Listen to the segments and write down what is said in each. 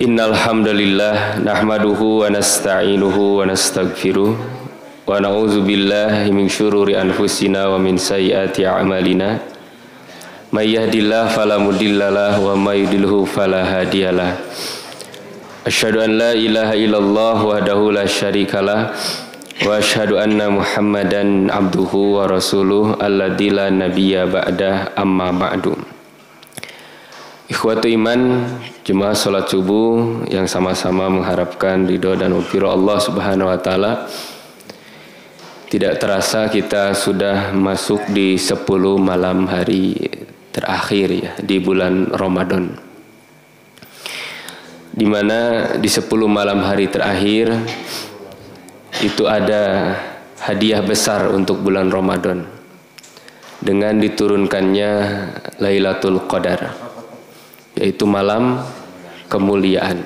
Innal hamdalillah nahmaduhu wa nasta'inuhu wa nastaghfiruh wa na'udzu billahi min syururi anfusina wa min sayyiati a'malina. May yahdihillahu fala mudhillalah wa may yudhlilhu fala hadiyalah. Asyhadu an la ilaha illallah wahdahu la syarikalah wa asyhadu anna Muhammadan abduhu wa rasuluh alladzi la nabiyya ba'dah, amma ba'du. Ikhwatu iman, jemaah salat subuh yang sama-sama mengharapkan ridho dan maghfirah Allah Subhanahu wa taala. Tidak terasa kita sudah masuk di 10 malam hari terakhir ya di bulan Ramadan. Di mana di 10 malam hari terakhir itu ada hadiah besar untuk bulan Ramadan dengan diturunkannya Lailatul Qadar, yaitu malam kemuliaan.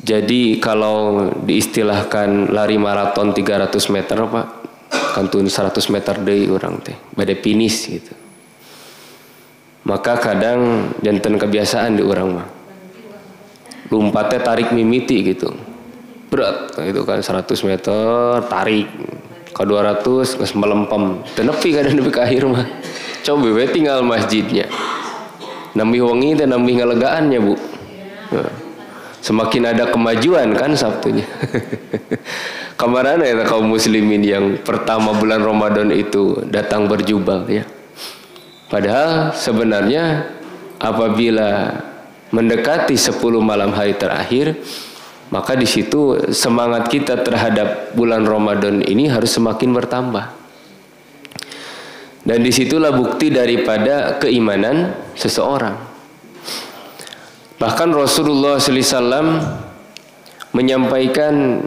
Jadi kalau diistilahkan lari maraton 300 meter Pak, kantun 100 meter deui urang teh bade finish gitu. Maka kadang janten kebiasaan di urang mah. Lompatnya tarik mimiti gitu. Berat gitu kan, 100 meter tarik ke 200 geus melempem. Teu nepi kadang nepi ka akhir mah. Coba we tinggal masjidnya. Nambih wangi dan nambih ngelegaannya Bu. Semakin ada kemajuan kan Sabtunya. Kemarin ya kaum muslimin yang pertama bulan Ramadan itu datang berjubel ya. Padahal sebenarnya apabila mendekati 10 malam hari terakhir, maka di situ semangat kita terhadap bulan Ramadan ini harus semakin bertambah. Dan disitulah bukti daripada keimanan seseorang. Bahkan Rasulullah SAW menyampaikan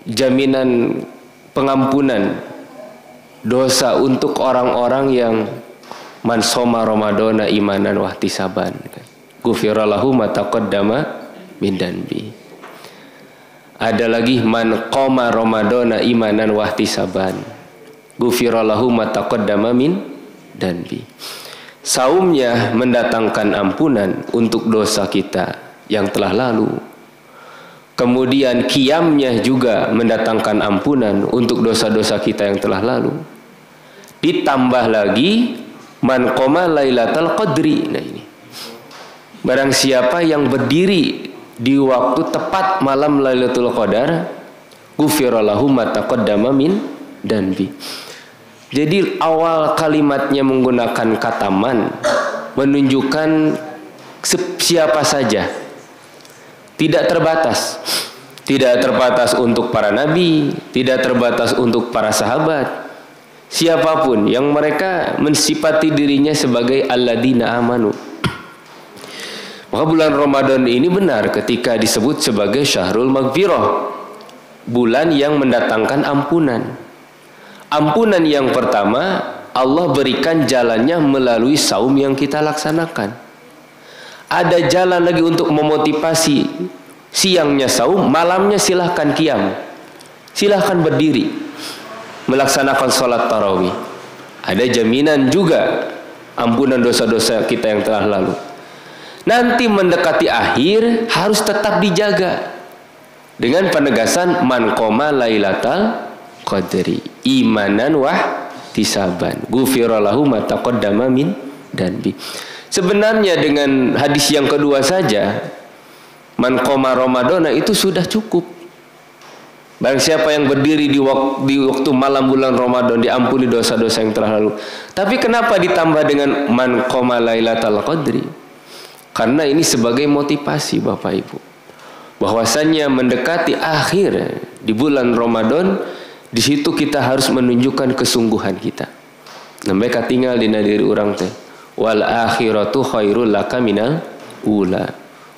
jaminan pengampunan dosa untuk orang-orang yang man shoma Ramadana imanan wahtisaban. Ghufira lahu ma taqaddama min danbi. Ada lagi man qoma Ramadana imanan wahtisaban. Ghufira lahu ma taqaddama min danbi. Saumnya mendatangkan ampunan untuk dosa kita yang telah lalu. Kemudian qiyamnya juga mendatangkan ampunan untuk dosa-dosa kita yang telah lalu. Ditambah lagi man qoma lailatul qadri. Nah ini. Barang siapa yang berdiri di waktu tepat malam Lailatul Qadar, ghufira lahu ma taqaddama min danbi. Jadi awal kalimatnya menggunakan kata man menunjukkan siapa saja. Tidak terbatas. Tidak terbatas untuk para nabi, tidak terbatas untuk para sahabat. Siapapun yang mereka mensifati dirinya sebagai alladzina amanu. Maka bulan Ramadan ini benar ketika disebut sebagai syahrul maghfirah, bulan yang mendatangkan ampunan. Ampunan yang pertama Allah berikan jalannya melalui saum yang kita laksanakan. Ada jalan lagi untuk memotivasi. Siangnya saum, malamnya silahkan qiyam, silahkan berdiri melaksanakan sholat tarawih. Ada jaminan juga ampunan dosa-dosa kita yang telah lalu. Nanti mendekati akhir harus tetap dijaga dengan penegasan man qoma lailatal qadri imanan wahtisaban ghufira lahu ma taqaddama min danbi. Sebenarnya dengan hadis yang kedua saja man qoma ramadana itu sudah cukup. Barang siapa yang berdiri di waktu malam bulan Ramadan diampuni dosa-dosa yang telah lalu. Tapi kenapa ditambah dengan man qoma lailatal qadri? Karena ini sebagai motivasi Bapak Ibu, bahwasannya mendekati akhir di bulan Ramadan, di situ kita harus menunjukkan kesungguhan kita. Mereka tinggal di diri orang teh. Wal akhiratu khairul laka minal ula.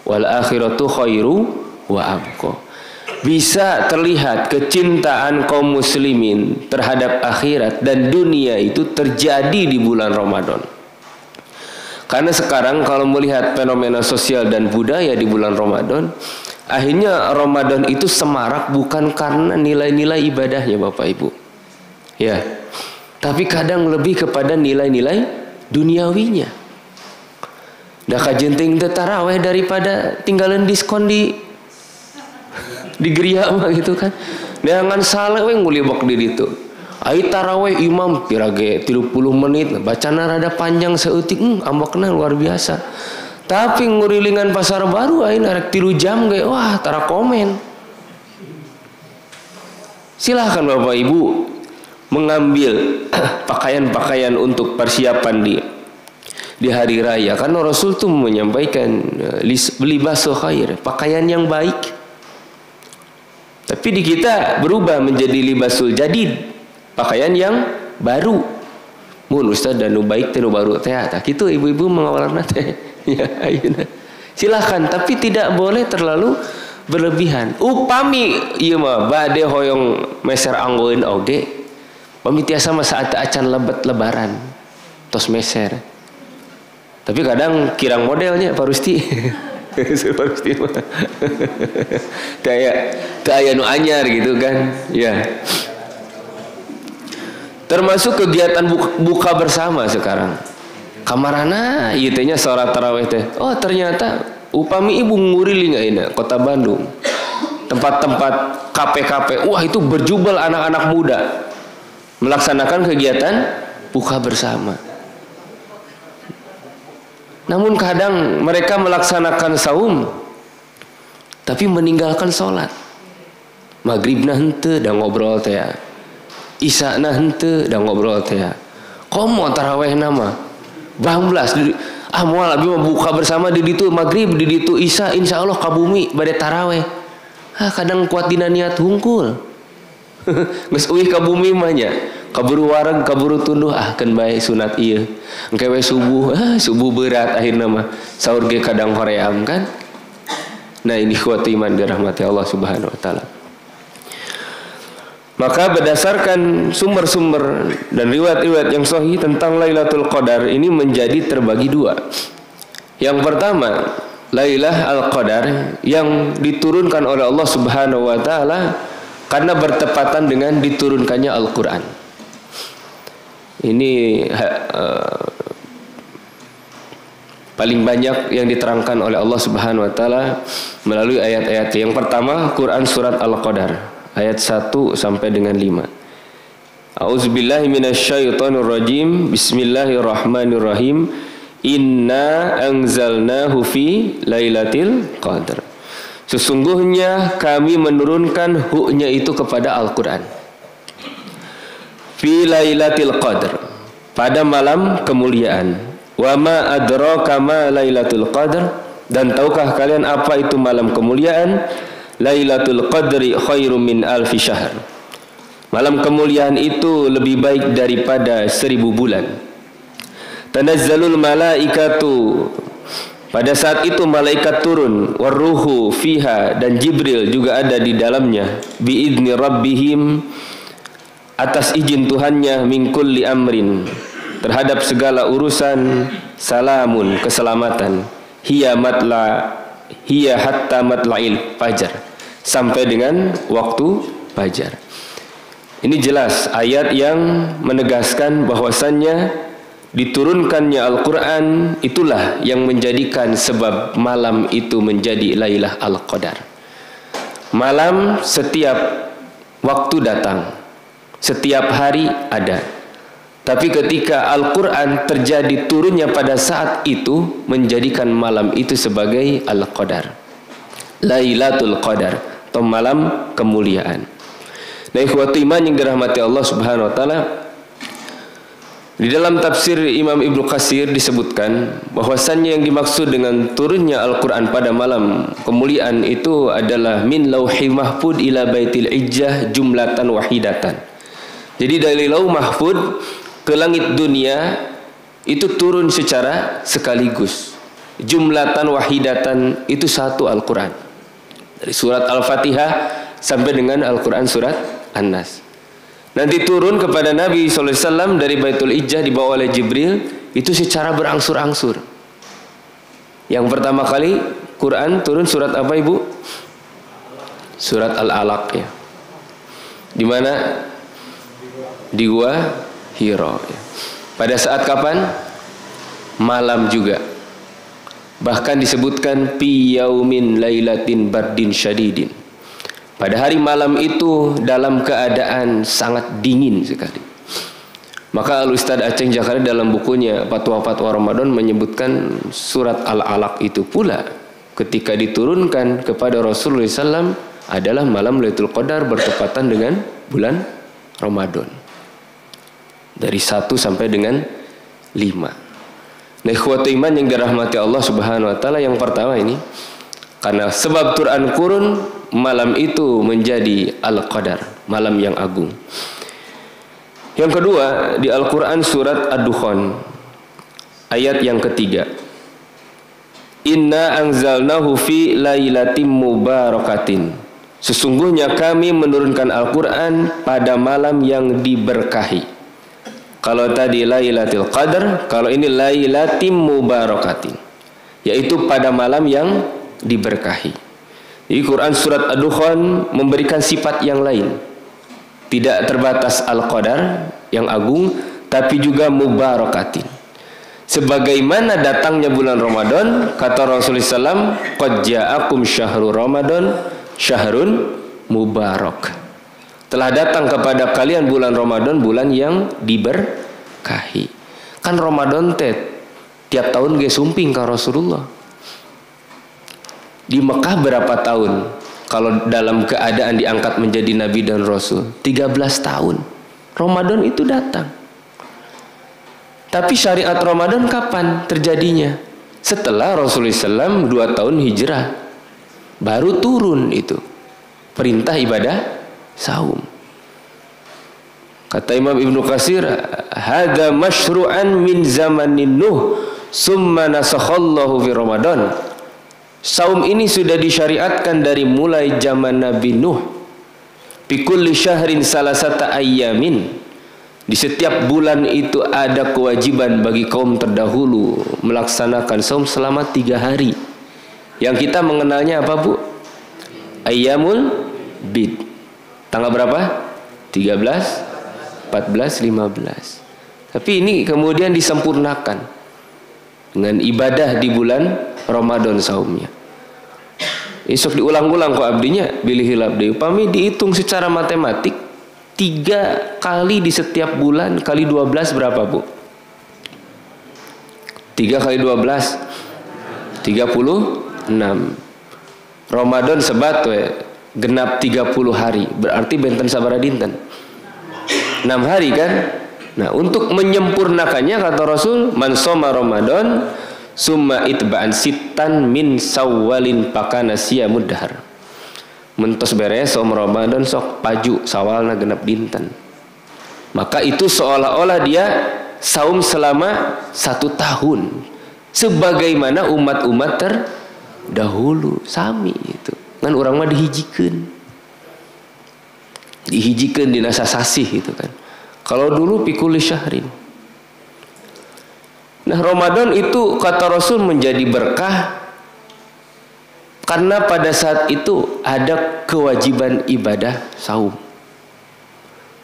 Wal akhiratu khairu wa abqa. Bisa terlihat kecintaan kaum muslimin terhadap akhirat dan dunia itu terjadi di bulan Ramadan. Karena sekarang kalau melihat fenomena sosial dan budaya di bulan Ramadan, akhirnya Ramadan itu semarak bukan karena nilai-nilai ibadahnya Bapak Ibu. Ya. Tapi kadang lebih kepada nilai-nilai duniawinya. Dah kajenting teu taraweh daripada tinggalan diskon di geria mah gitu kan. Jangan salah we ngulibok di ditu. Ai taraweh imam pirage 30 menit, bacana rada panjang saeutik, ambakna luar biasa. Tapi ngurilingan pasar baru ayeuna rek 3 jam ge, wah tara komen. Silahkan Bapak Ibu mengambil pakaian-pakaian untuk persiapan di hari raya, karena Rasul tuh menyampaikan libasul khair, pakaian yang baik. Tapi di kita berubah menjadi libasul jadid, pakaian yang baru. Mun ustaz dan nu baik teh nu baru teh tah kitu ibu-ibu mengawalarna teh. Ya ayeuna. Silakan, tapi tidak boleh terlalu berlebihan. Upami ieu mah bade hoyong meser anggoeun oge. Pami tiasa mah saat acan lebaran tos meser. Tapi kadang kirang modelnya Pak Rusti. Rusti mah. Kayak nu anyar gitu kan. Ya. Termasuk kegiatan buka bersama sekarang. Kamarana ieu teh nya salat tarawih teh. Oh, ternyata upami ibu nguriling ayeuna Kota Bandung. Tempat-tempat kafe-kafe, wah itu berjubel anak-anak muda melaksanakan kegiatan buka bersama. Namun kadang mereka melaksanakan saum tapi meninggalkan sholat. Maghribna henteu da ngobrol teh. Isana henteu da ngobrol teh. Komo tarawehna mah bablas moal abi mah buka bersama di ditu maghrib, di ditu isya, insyaallah ka bumi bade taraweh. Kadang kuat dina niat hungkul. Geus euih ka bumi mah nya. Kaburu wareg, kaburu tunduh keun bae sunat ieu. Engke we subuh, subuh berat akhirna mah saur ge kadang hoream kan. Nah, ini kuat iman dirahmati Allah Subhanahu wa taala. Maka berdasarkan sumber-sumber dan riwayat-riwayat yang sahih tentang Lailatul Qadar ini menjadi terbagi dua. Yang pertama, Lailah Al-Qadar yang diturunkan oleh Allah Subhanahu wa taala karena bertepatan dengan diturunkannya Al-Qur'an. Ini paling banyak yang diterangkan oleh Allah Subhanahu wa taala melalui ayat-ayat. Yang pertama, Quran surat Al-Qadar ayat 1 sampai dengan 5. A'udzubillahi minasyaitonirrajim. Bismillahirrahmanirrahim. Inna anzalnahu fi lailatul qadar. Sesungguhnya kami menurunkan hu-nya itu kepada Al-Qur'an. Fi lailatul qadar, pada malam kemuliaan. Wa ma adraka ma lailatul qadar, dan tahukah kalian apa itu malam kemuliaan? Lailatul qadri khairum min alfi syahr. Malam kemuliaan itu lebih baik daripada 1000 bulan. Tanazzalul malaikatu, pada saat itu malaikat turun, warruhu fiha, dan Jibril juga ada di dalamnya, biidni rabbihim, atas izin Tuhannya, min kulli amrin, terhadap segala urusan, salamun, keselamatan, hiya hatta matla'il fajar, sampai dengan waktu fajar. Ini jelas ayat yang menegaskan bahwasannya diturunkannya Al-Quran itulah yang menjadikan sebab malam itu menjadi Lailah Al-Qadar. Malam setiap waktu datang, setiap hari ada. Tapi ketika Al-Quran terjadi turunnya pada saat itu, menjadikan malam itu sebagai Al-Qadar, Lailatul Qadar, atau malam kemuliaan. Nah, ikhwati iman yang dirahmati Allah Subhanahu wa taala, di dalam tafsir Imam Ibnu Katsir disebutkan bahwasannya yang dimaksud dengan turunnya Al-Quran pada malam kemuliaan itu adalah min lauhi mahfud ila baitil ijjah jumlatan wahidatan. Jadi dari lauh mahfud ke langit dunia itu turun secara sekaligus. Jumlatan wahidatan itu satu Al-Quran. Dari surat Al-Fatihah sampai dengan Al-Quran surat An-Nas. Nanti turun kepada Nabi SAW dari Baitul Ijjah dibawa oleh Jibril itu secara berangsur-angsur. Yang pertama kali Quran turun surat apa ibu? Surat Al-Alaq ya. Di mana? Di Gua Hiro ya. Pada saat kapan? Malam juga. Bahkan disebutkan fi yaumin lailatin bardin syadidin. Pada hari malam itu dalam keadaan sangat dingin sekali. Maka Al-Ustaz Aceh Jakari dalam bukunya Fatwa-Fatwa Ramadan menyebutkan surat Al-Alaq itu pula ketika diturunkan kepada Rasulullah SAW adalah malam Lailatul Qadar bertepatan dengan bulan Ramadan. Dari 1 sampai dengan 5. Nah, ikhwatu iman yang dirahmati Allah Subhanahu wa taala, yang pertama ini karena sebab Quran kurun malam itu menjadi Al-Qadar, malam yang agung. Yang kedua, di Al-Qur'an surat Ad-Dukhan ayat yang ketiga. Inna anzalnahu fi lailatin mubarakatin. Sesungguhnya kami menurunkan Al-Qur'an pada malam yang diberkahi. Kalau tadi Lailatul Qadar, kalau ini Lailatim Mubarakatin, yaitu pada malam yang diberkahi. Jadi Quran surat Ad-Dukhan memberikan sifat yang lain. Tidak terbatas Al-Qadar yang agung, tapi juga Mubarakatin. Sebagaimana datangnya bulan Ramadan, kata Rasulullah SAW, qad ja'akum syahrul Ramadan syahrun mubarak. Telah datang kepada kalian bulan Ramadan, bulan yang diberkahi. Kan Ramadan tiap tahun ge sumping ka Rasulullah. Di Mekah berapa tahun? Kalau dalam keadaan diangkat menjadi Nabi dan Rasul, 13 tahun. Ramadan itu datang. Tapi syariat Ramadan kapan terjadinya? Setelah Rasulullah SAW 2 tahun hijrah. Baru turun itu perintah ibadah saum. Kata Imam Ibnu Katsir, "Hadza masyru'an min zamanin Nuh, summa nasakhallahu fi Ramadan." Saum ini sudah disyariatkan dari mulai zaman Nabi Nuh. Fi kulli syahrin salasata ayyamin. Di setiap bulan itu ada kewajiban bagi kaum terdahulu melaksanakan saum selama 3 hari. Yang kita mengenalnya apa, Bu? Ayyamul Bid. Tanggal berapa? 13, 14, 15. Tapi ini kemudian disempurnakan dengan ibadah di bulan Ramadan saumnya. Esok diulang-ulang kok abdinya bilih hilap deui. Upami dihitung secara matematik 3 kali di setiap bulan kali 12 berapa, Bu? 3 kali 12 36. Ramadan sebat we genap 30 hari, berarti benten sabaraha dinten? 6 hari kan? Nah, untuk menyempurnakannya kata Rasul, man shoma Ramadan summa itba'an sittan min Sawwalin pakana siyamud dahar. Mentos beres som Ramadan sok paju Sawalna genap dinten. Maka itu seolah-olah dia saum selama 1 tahun. Sebagaimana umat-umat terdahulu sami itu. Kan orang mah dihijikeun dina sasasih gitu kan. Kalau dulu pikul syahrin. Nah, Ramadan itu kata Rasul menjadi berkah karena pada saat itu ada kewajiban ibadah saum.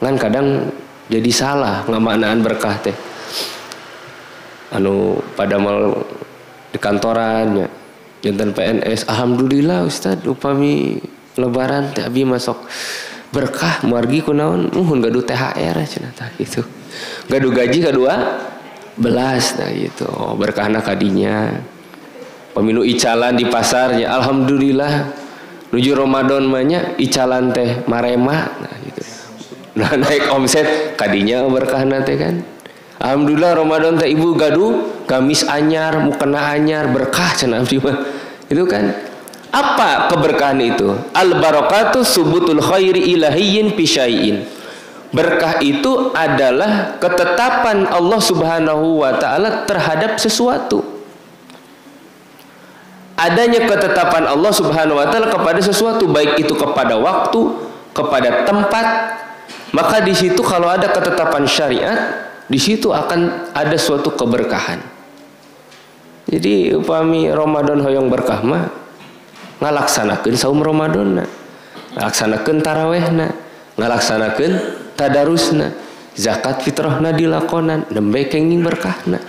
Kan kadang jadi salah ngamaknaan berkah teh. Pada mal di kantorannya jantan PNS, alhamdulillah Ustaz upami lebaran teh abi masuk berkah margi kunaon muhun gaduh THR cenah tah gitu. Gaduh gaji ke-12 nah gitu. Berkahna kadinya. Pemilu icalan di pasarnya alhamdulillah nuju Ramadan mah nya icalan teh marema nah gitu. Nah naik omset kadinya berkahna teh kan. Alhamdulillah Ramadan teh ibu gaduh gamis anyar, mukena anyar, berkah cenah abdi mah. Itu kan apa keberkahan itu? Al barakatu subutul khairi ilahiyyin fi syai'in. Berkah itu adalah ketetapan Allah Subhanahu wa taala terhadap sesuatu. Adanya ketetapan Allah Subhanahu wa taala kepada sesuatu, baik itu kepada waktu, kepada tempat. Maka di situ kalau ada ketetapan syariat, di situ akan ada suatu keberkahan. Jadi upami Ramadan hoyong berkah mah ngalaksanakeun saum Ramadanna, ngalaksanakeun tarawehna, ngalaksanakeun tadarusna, zakat fitrahna dilakonan, nembe kenging berkahna.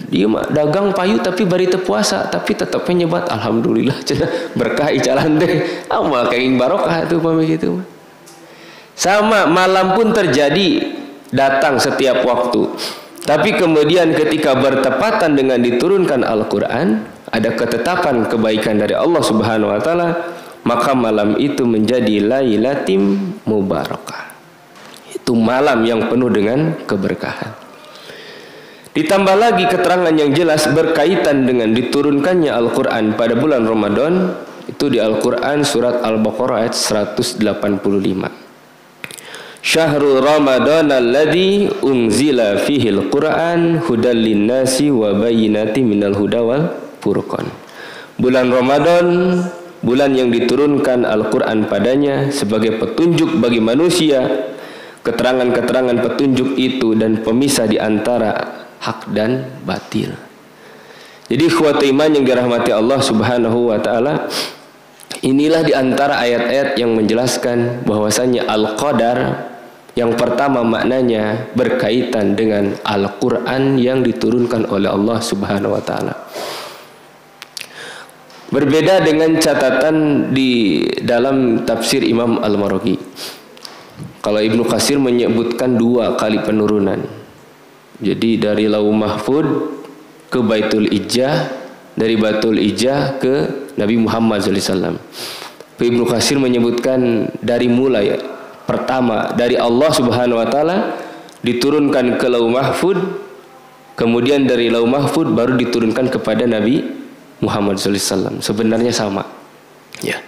Dia mah dagang payu tapi bari teu puasa tapi tetap nyebat alhamdulillah cenah berkah icalan teh. Amal kaing barokah tuh pameh gitu. Sama malam pun terjadi datang setiap waktu. Tapi kemudian ketika bertepatan dengan diturunkan Al-Qur'an, ada ketetapan kebaikan dari Allah Subhanahu wa taala, maka malam itu menjadi lailatim mubarakah. Itu malam yang penuh dengan keberkahan. Ditambah lagi keterangan yang jelas berkaitan dengan diturunkannya Al-Quran pada bulan Ramadan, itu di Al-Quran surat Al-Baqarah ayat 185. Syahrul Ramadan alladzi unzila fihi al-Quran hudal linnasi wa bayyinati minal huda wal furqan. Bulan Ramadan, bulan yang diturunkan Al-Quran padanya sebagai petunjuk bagi manusia, keterangan-keterangan petunjuk itu dan pemisah di antara hak dan batil. Jadi ikhwat iman yang dirahmati Allah Subhanahu wa taala, inilah di antara ayat-ayat yang menjelaskan bahwasanya Al-Qadar yang pertama maknanya berkaitan dengan Al-Qur'an yang diturunkan oleh Allah Subhanahu wa taala. Berbeda dengan catatan di dalam tafsir Imam Al-Maraghi. Kalau Ibnu Katsir menyebutkan 2 kali penurunan. Jadi dari Lauh Mahfud ke Baitul Izzah, dari Baitul Izzah ke Nabi Muhammad SAW. Ibnu Katsir menyebutkan dari mulai pertama dari Allah Subhanahu wa taala diturunkan ke Lauh Mahfud, kemudian dari Lauh Mahfud baru diturunkan kepada Nabi Muhammad SAW. Sebenarnya sama. Ya.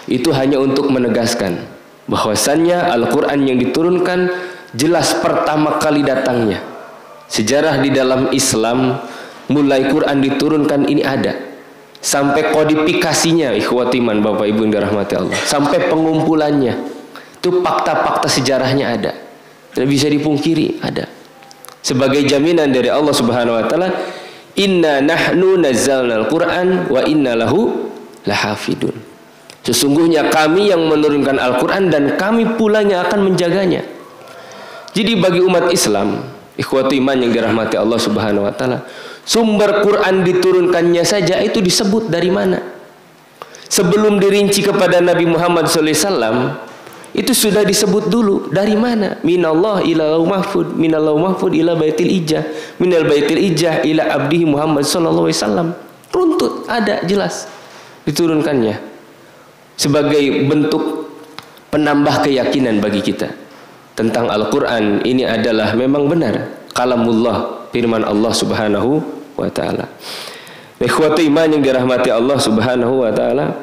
Itu hanya untuk menegaskan bahwasannya Al-Qur'an yang diturunkan jelas pertama kali datangnya. Sejarah di dalam Islam mulai Quran diturunkan ini ada. Sampai kodifikasinya ikhwatiman Bapak Ibu yang dirahmati Allah. Sampai pengumpulannya. Itu fakta-fakta sejarahnya ada. Tidak bisa dipungkiri ada. Sebagai jaminan dari Allah Subhanahu wa taala, inna nahnu nazzalna al-Qur'an wa inna lahu lahafidun. Sesungguhnya kami yang menurunkan Al-Qur'an dan kami pula yang akan menjaganya. Jadi bagi umat Islam, ikhwati iman yang dirahmati Allah Subhanahu wa taala, sumber Quran diturunkannya saja itu disebut dari mana? Sebelum dirinci kepada Nabi Muhammad SAW, itu sudah disebut dulu dari mana? Minallah ila Lauh Mahfud, minal Lauh Mahfud ila Baitil Izzah, minal Baitil Izzah ila abdihi Muhammad sallallahu alaihi wasallam. Runtut ada jelas diturunkannya sebagai bentuk penambah keyakinan bagi kita tentang Al-Quran ini adalah memang benar kalamullah, firman Allah Subhanahu wa taala. Ikhwati iman yang dirahmati Allah Subhanahu wa taala,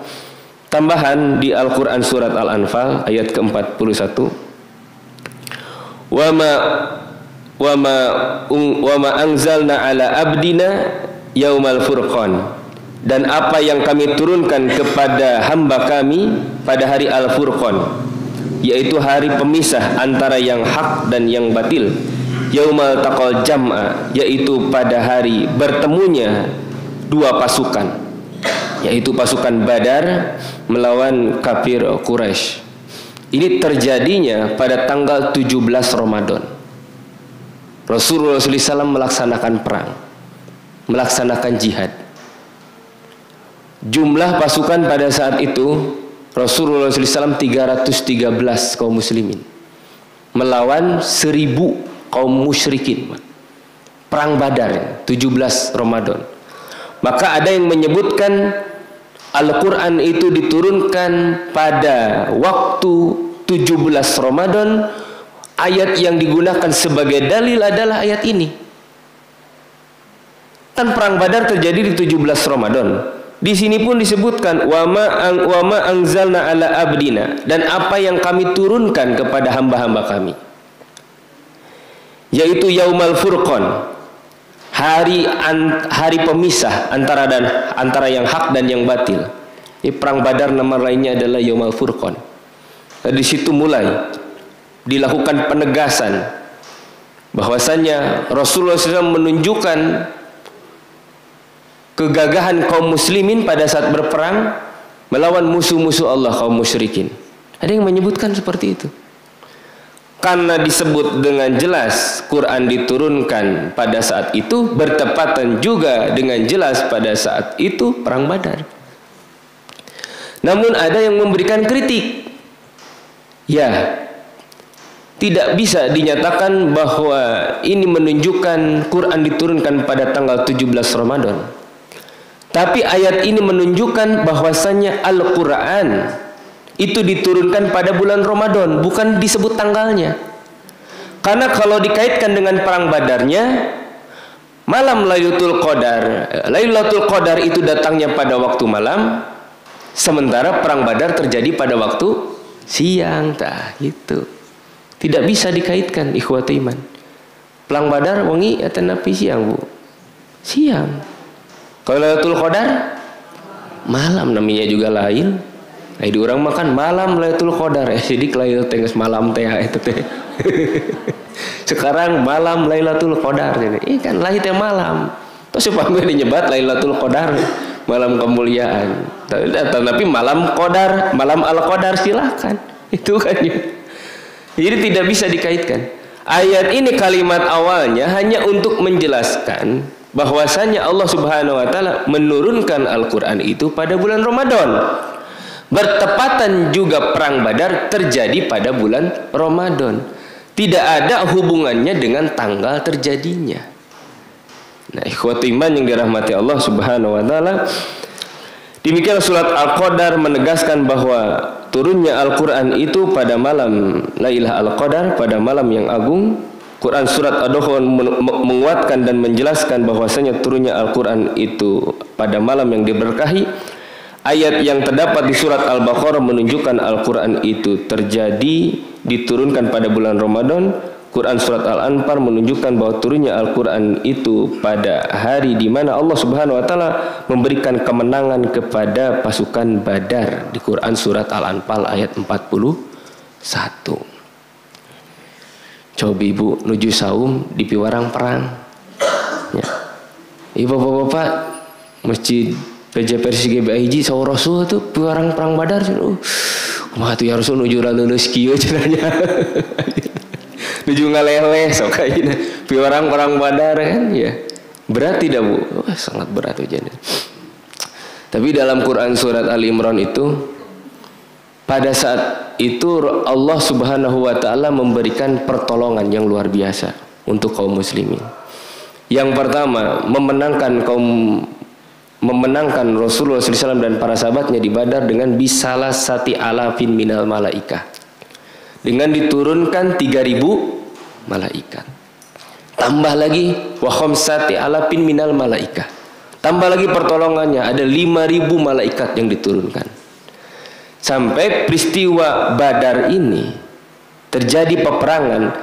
tambahan di Al-Quran surat Al-Anfal ayat ke-41, wa ma anzalna ala abdina yaumal furqan, dan apa yang kami turunkan kepada hamba kami pada hari Al-Furqan, yaitu hari pemisah antara yang hak dan yang batil. Yaumal taqal jam'a, yaitu pada hari bertemunya 2 pasukan, yaitu pasukan Badar melawan kafir Quraisy. Ini terjadinya pada tanggal 17 Ramadan. Rasulullah SAW melaksanakan perang, melaksanakan jihad. Jumlah pasukan pada saat itu Rasulullah SAW 313 kaum muslimin melawan 1000 kaum musyrikin. Perang Badar 17 Ramadan. Maka ada yang menyebutkan Al-Quran itu diturunkan pada waktu 17 Ramadan. Ayat yang digunakan sebagai dalil adalah ayat ini. Kan perang Badar terjadi di 17 Ramadan. Di sini pun disebutkan wa ma anzalna ala abdina, dan apa yang kami turunkan kepada hamba-hamba kami, yaitu yaumal furqan, hari pemisah antara yang hak dan yang batil. Ini perang Badar nama lainnya adalah yaumal furqan. Di situ mulai dilakukan penegasan bahwasanya Rasulullah SAW menunjukkan kegagahan kaum muslimin pada saat berperang melawan musuh-musuh Allah kaum musyrikin. Ada yang menyebutkan seperti itu. karena disebut dengan jelas Quran diturunkan pada saat itu, bertepatan juga dengan jelas pada saat itu perang Badar. Namun ada yang memberikan kritik. Ya, tidak bisa dinyatakan bahwa ini menunjukkan Quran diturunkan pada tanggal 17 Ramadan. Tapi ayat ini menunjukkan bahwasanya Al-Quran itu diturunkan pada bulan Ramadan, bukan disebut tanggalnya. Karena kalau dikaitkan dengan perang Badarnya, malam Lailatul Qadar itu datangnya pada waktu malam, sementara perang Badar terjadi pada waktu siang. Gitu. Tidak bisa dikaitkan, ikhwati iman. Perang Badar wengi atau napi siang, Bu? Siang. Kalau Lailatul Qadar malam, namanya juga lain. Nah, di orang makan malam Lailatul Qadar, jadi Lailatul tengah malam teh itu teh. Sekarang malam Lailatul Qadar, jadi kan lahir teh malam. Terus supaya dinyebat Lailatul Qadar, malam kemuliaan. Tapi malam Qadar, malam Al-Qadar silakan. Itu kan ya. Jadi tidak bisa dikaitkan. Ayat ini kalimat awalnya hanya untuk menjelaskan bahwasanya Allah Subhanahu wa taala menurunkan Al-Qur'an itu pada bulan Ramadan. Bertepatan juga perang Badar terjadi pada bulan Ramadan. Tidak ada hubungannya dengan tanggal terjadinya. Nah, ikhwati iman yang dirahmati Allah Subhanahu wa taala, demikian surat Al-Qadar menegaskan bahwa turunnya Al-Qur'an itu pada malam Lailatul Qadar, pada malam yang agung. Quran surat Ad-Dukhan menguatkan dan menjelaskan bahwasanya turunnya Al-Qur'an itu pada malam yang diberkahi. Ayat yang terdapat di surat Al-Baqarah menunjukkan Al-Quran itu terjadi diturunkan pada bulan Ramadan. Quran surat Al-Anfal menunjukkan bahwa turunnya Al-Quran itu pada hari di mana Allah Subhanahu wa taala memberikan kemenangan kepada pasukan Badar di Quran surat Al-Anfal ayat 41. Coba ibu nuju saum di piwarang perang. Ya. Ibu bapak-bapak masjid Raja Persi GBIJ saw Rasul itu perang Badar. Kumaha tuh ya Rasul nuju leuleus kieu cenanya. Nuju ngaleleh sok ayeuna perang Badar kan ya. Berat tidak, Bu? Wah, sangat berat ujiannya. Tapi dalam Quran surat Ali Imran itu pada saat itu Allah Subhanahu wa taala memberikan pertolongan yang luar biasa untuk kaum muslimin. Yang pertama, memenangkan Rasulullah SAW dan para sahabatnya di Badar dengan bisalah sati alafin minal malaikah, dengan diturunkan 3.000 malaikat. Tambah lagi wa khamsati alafin minal malaikah, tambah lagi pertolongannya ada 5.000 malaikat yang diturunkan. Sampai peristiwa Badar ini terjadi peperangan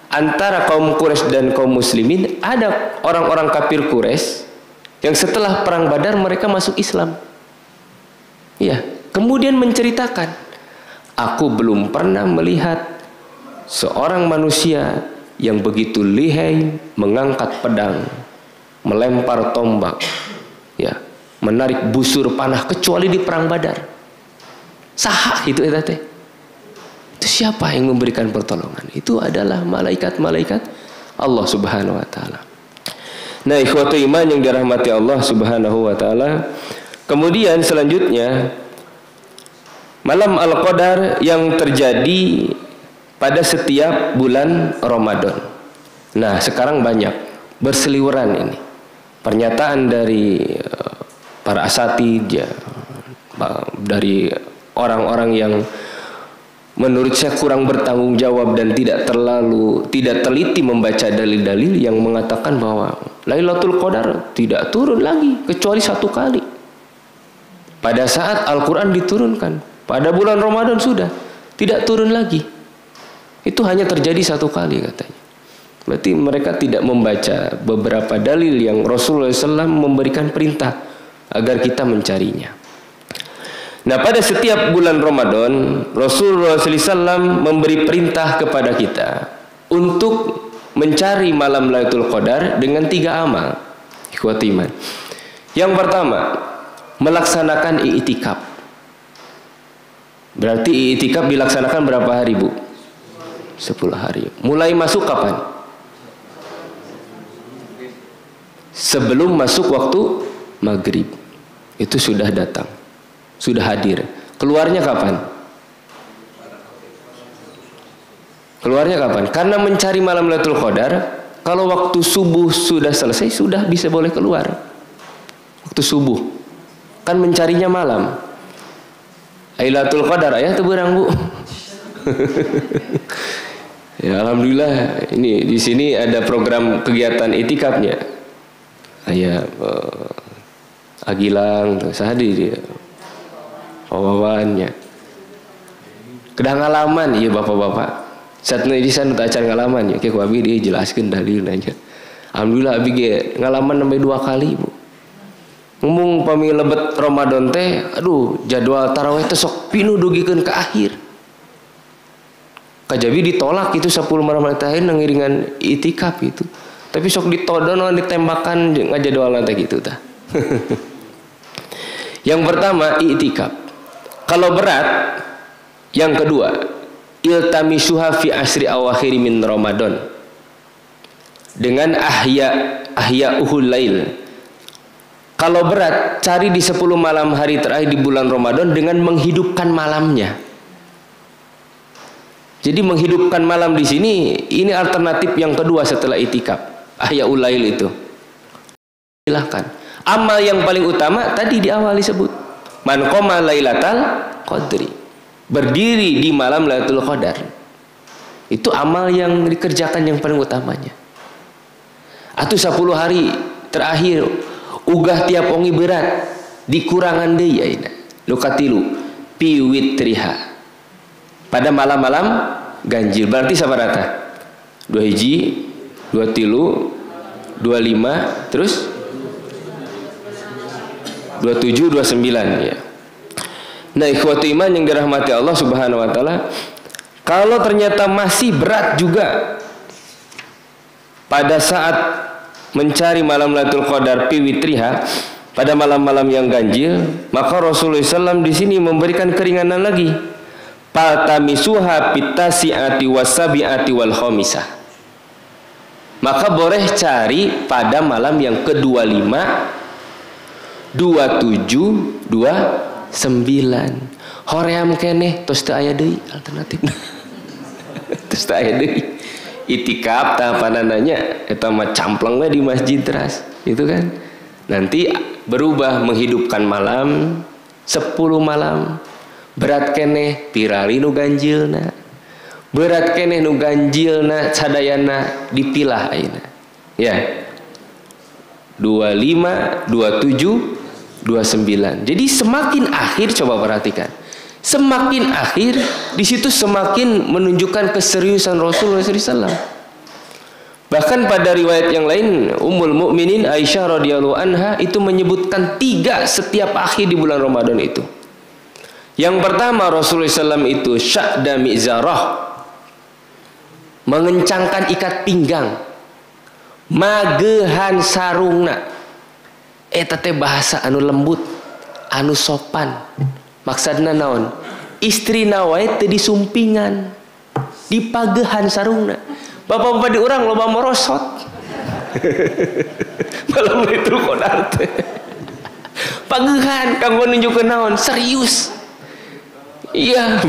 antara kaum Quraisy dan kaum muslimin. Ada orang-orang kafir Quraisy yang setelah perang Badar mereka masuk Islam. Ya, kemudian menceritakan, aku belum pernah melihat seorang manusia yang begitu lihai mengangkat pedang, melempar tombak, ya, menarik busur panah kecuali di perang Badar. Saha itu teh. Itu siapa yang memberikan pertolongan? Itu adalah malaikat-malaikat Allah Subhanahu wa taala. Nah, ikhwatu iman yang dirahmati Allah Subhanahu wa taala. Kemudian selanjutnya malam Al-Qadar yang terjadi pada setiap bulan Ramadan. Nah, sekarang banyak berseliweran ini pernyataan dari para asatid ya, dari orang-orang yang menurut saya kurang bertanggung jawab dan tidak teliti membaca dalil-dalil yang mengatakan bahwa Lailatul Qadar tidak turun lagi kecuali satu kali. Pada saat Al-Quran diturunkan pada bulan Ramadan sudah tidak turun lagi. Itu hanya terjadi satu kali katanya. Berarti mereka tidak membaca beberapa dalil yang Rasulullah SAW memberikan perintah agar kita mencarinya. Nah, pada setiap bulan Ramadan Rasulullah SAW memberi perintah kepada kita untuk mencari malam Lailatul Qadar dengan 3 amal. Ikhwati iman. Yang pertama, melaksanakan i'tikaf. Berarti i'tikaf dilaksanakan berapa hari, Bu? 10 hari. Mulai masuk kapan? Sebelum masuk waktu maghrib. Itu sudah datang, sudah hadir. Keluarnya kapan? Keluarnya kapan? Karena mencari malam Lailatul Qadar, kalau waktu subuh sudah selesai, sudah bisa boleh keluar. Waktu subuh. Kan mencarinya malam. Lailatul Qadar ayah tuh berang, Bu. Ya alhamdulillah, ini di sini ada program kegiatan itikafnya. Ayah Agilang tuh sahadi dia. Wawannya. Kedah ngalaman iya bapak-bapak. Saat ini sana tak acan ngalaman ya. Kayak abi dia jelaskan dalil nanya. Alhamdulillah abi ge ngalaman sampai 2 kali, Bu. Ngomong pami lebet Ramadan teh, aduh jadwal tarawih teh sok pinuh dugikeun ke akhir. Kajabi ditolak itu 10 malam terakhir ngiringan itikaf itu. Tapi sok ditodon ditembakan ngajadwal teh gitu tah. Yang pertama itikaf. Kalau berat, yang kedua iltamisuha fi asri awakhir min Ramadan. Dengan ahya'uhul lail. Kalau berat, cari di 10 malam hari terakhir di bulan Ramadan dengan menghidupkan malamnya. Jadi menghidupkan malam di sini ini alternatif yang kedua setelah itikaf. Ahya'ul lail itu. Silahkan. Amal yang paling utama tadi di awal disebut. Man qoma lailatal qadri. Berdiri di malam Lailatul Qadar. Itu amal yang dikerjakan yang paling utamanya. Atau 10 hari terakhir ugah tiap ongi berat dikurangan deui ayeuna. Nu katilu piwitriha. Pada malam-malam ganjil. Berarti sabarata? 2 hiji, 2 tilu, 25, terus 27, 29 ya. Nah, ikhwati iman yang dirahmati Allah Subhanahu wa taala, kalau ternyata masih berat juga pada saat mencari malam Lailatul Qadar fi witriha, pada malam-malam yang ganjil, maka Rasulullah SAW di sini memberikan keringanan lagi. Paltamisuha pitasiati wasabiati wal khamisah. Maka boleh cari pada malam yang ke-25, 27, 29. Hoream keneh tos teu aya deui alternatifna. Tos teu aya deui. Itikaf tahapanannya eta mah campleng we di masjid teras, gitu kan. Nanti berubah menghidupkan malam 10 malam. Berat keneh pirali nu ganjilna. Berat keneh nu ganjilna sadayana dipilah ayeuna. Ya. 25, 27, 29. Jadi semakin akhir, coba perhatikan. Semakin akhir, di situ semakin menunjukkan keseriusan Rasulullah SAW. Bahkan pada riwayat yang lain, Ummul Mukminin Aisyah radhiyallahu anha itu menyebutkan 3 setiap akhir di bulan Ramadan itu. Yang pertama Rasulullah SAW itu sya'da mi'zarah, mengencangkan ikat pinggang, magehan sarungna. Eta teh bahasa anu lembut, anu sopan. Maksudna naon? Istrina wae teu disumpingan, dipagehan sarungna. Bapak-bapak di urang loba merosot. Malam itu Qadar teh. Pagehan kanggo nunjukkeun naon? Serius. Iya.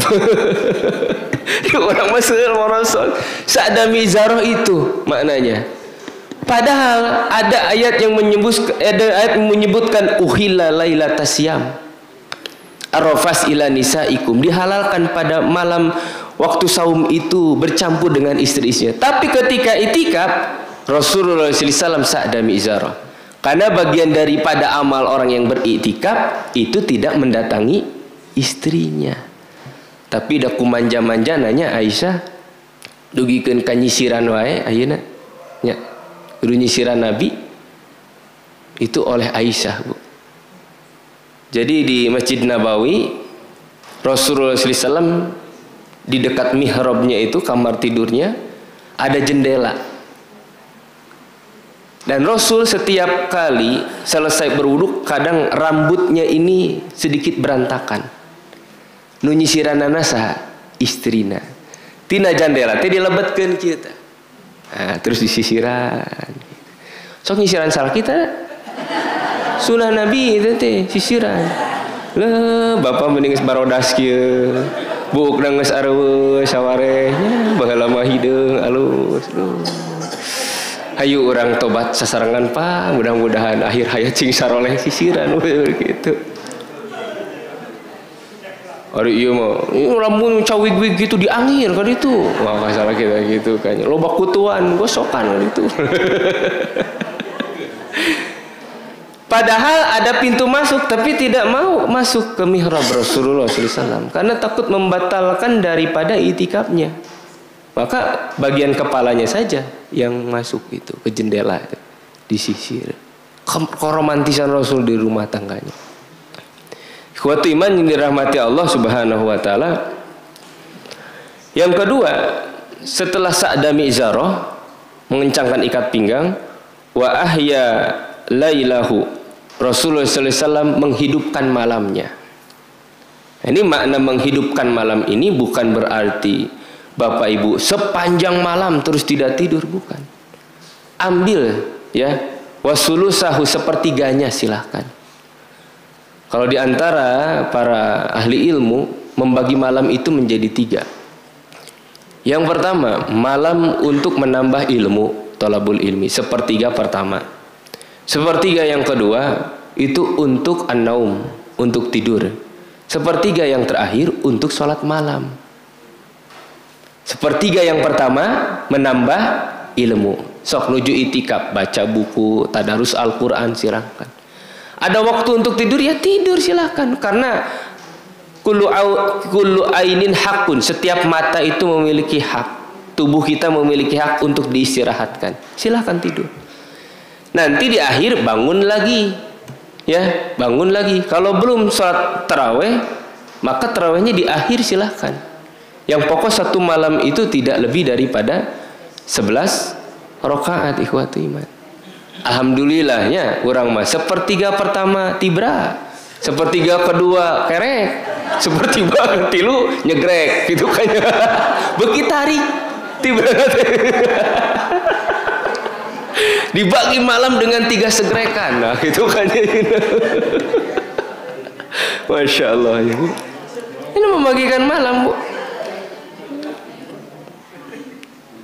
Orang Mesir merosot. Sa'da mizarah itu maknanya. Padahal ada ayat yang menyebutkan uhilla lailatas syam arafas ila nisaikum, dihalalkan pada malam waktu saum itu bercampur dengan istri-istrinya. Tapi ketika itikaf Rasulullah SAW sa'da mizarah, karena bagian daripada amal orang yang beriktikaf itu tidak mendatangi istrinya. Tapi da kumanja-manja nanya Aisyah dugikeun ka nyisiran wae ayeuna nya. Guru nyisiran Nabi itu oleh Aisyah, Bu. Jadi di Masjid Nabawi Rasulullah SAW di dekat mihrabnya itu, kamar tidurnya, ada jendela. Dan Rasul setiap kali selesai berwudu, kadang rambutnya ini sedikit berantakan. Nu nyisiranana saha? Istrina. tina jandela teh dilebetkeun kieu teh. Nah, terus disisiran. Sok nyisiran salah kita. Sunah Nabi itu teh sisiran. Lah bapak mending geus barodas kieu. Buuk geus areueuh sawarehnya baheula mah hideung alus. Hayu orang tobat sasarangan Pak, mudah-mudahan akhir hayat cing saroleh sisiran gitu. Ari ieu mah lamun cawig-wig gitu diangir kan itu. Wah masalah kita gitu kan. Loba kutuan gosokan kan itu. Padahal ada pintu masuk tapi tidak mau masuk ke mihrab Rasulullah SAW karena takut membatalkan daripada itikafnya. Maka bagian kepalanya saja yang masuk itu ke jendela itu, disisir. Keromantisan Rasul di rumah tangganya. Ikhwatu iman yang dirahmati Allah Subhanahu wa taala. Yang kedua, setelah Sa'da mi'zarah mengencangkan ikat pinggang, wa ahya lailahu, Rasulullah sallallahu alaihi wasallam menghidupkan malamnya. Ini makna menghidupkan malam ini bukan berarti Bapak Ibu sepanjang malam terus tidak tidur, bukan. Ambil ya wasulusahu sepertiganya silahkan. Kalau diantara para ahli ilmu membagi malam itu menjadi 3. Yang pertama malam untuk menambah ilmu, thalabul ilmi, sepertiga pertama. Sepertiga yang kedua itu untuk an-naum, untuk tidur. Sepertiga yang terakhir untuk sholat malam. Sepertiga yang pertama menambah ilmu. Sok nuju itikaf, baca buku, tadarus Al-Quran silahkan. Ada waktu untuk tidur ya tidur silahkan. Karena kullu ainin hakun, setiap mata itu memiliki hak. Tubuh kita memiliki hak untuk diistirahatkan. Silahkan tidur. Nanti di akhir bangun lagi. Ya, bangun lagi. Kalau belum sholat taraweh, maka tarawehnya di akhir silahkan. Yang pokok satu malam itu tidak lebih daripada 11 rakaat ikhwatu iman. Alhamdulillahnya urang mah sepertiga pertama tibra, sepertiga kedua kerek, sepertiga ketilu nyegrek gitu kan. Beuki tarik tibra dibagi malam dengan 3 segrekan. Nah, gitu kan. Masya Allah ya. Ini membagikan malam, Bu.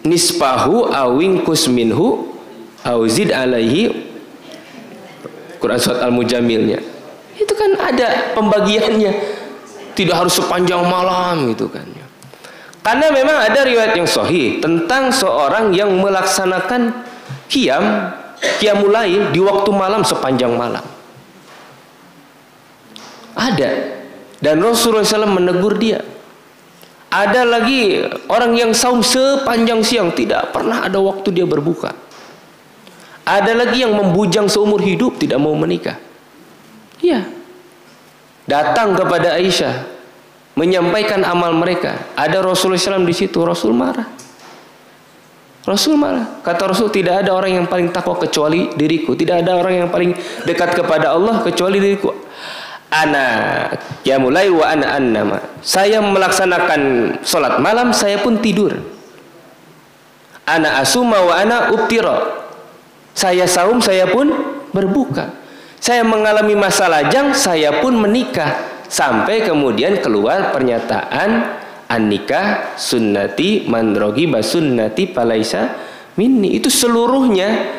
Nispahu awing kusminhu auzid alaihi, Quran surat Al-Mujammilnya. Itu kan ada pembagiannya. Tidak harus sepanjang malam gitu kan. Karena memang ada riwayat yang sahih tentang seorang yang melaksanakan qiyamul lail di waktu malam sepanjang malam. Ada. Dan Rasulullah SAW menegur dia. Ada lagi orang yang saum sepanjang siang, tidak pernah ada waktu dia berbuka. Ada lagi yang membujang seumur hidup, tidak mau menikah. Iya. Datang kepada Aisyah, menyampaikan amal mereka. Ada Rasulullah SAW di situ, Rasul marah. Rasul marah. Kata Rasul, tidak ada orang yang paling takwa kecuali diriku. Tidak ada orang yang paling dekat kepada Allah kecuali diriku. Ana qiyamul lail wa ana annama. Saya melaksanakan salat malam, saya pun tidur. Ana asuma wa ana uftira. Saya saum, saya pun berbuka. Saya mengalami masa lajang, saya pun menikah. Sampai kemudian keluar pernyataan an-nikah sunnati man raghiba sunnati falaisa minni. Itu seluruhnya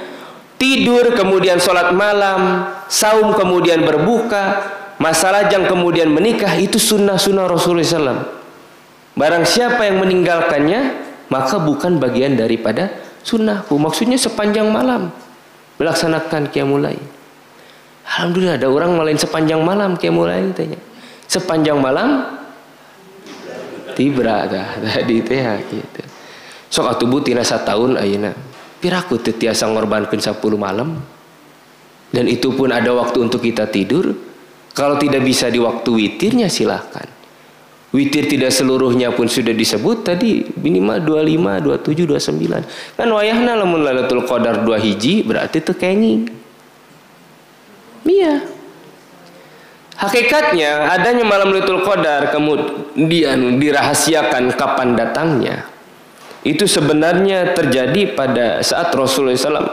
tidur, kemudian salat malam, saum, kemudian berbuka, masa lajang kemudian menikah, itu sunnah-sunnah Rasulullah SAW. Barang siapa yang meninggalkannya, maka bukan bagian daripada sunnahku. Maksudnya sepanjang malam melaksanakan qiyamul lail. Alhamdulillah ada orang malain sepanjang malam qiyamul lail tanya. Sepanjang malam tibra tadi teh gitu. Sok atuh butina satahun ayeuna. Piraku teu tiasa ngorbankeun 10 malam. Dan itu pun ada waktu untuk kita tidur. Kalau tidak bisa di waktu witirnya silahkan. Witir tidak seluruhnya pun sudah disebut tadi, minimal 25, 27, 29. Kan wayahna lamun Lailatul Qadar 2 hiji berarti teu kenging. Iya. Hakikatnya adanya malam Lailatul Qadar kemudian dirahasiakan kapan datangnya. itu sebenarnya terjadi pada saat Rasulullah SAW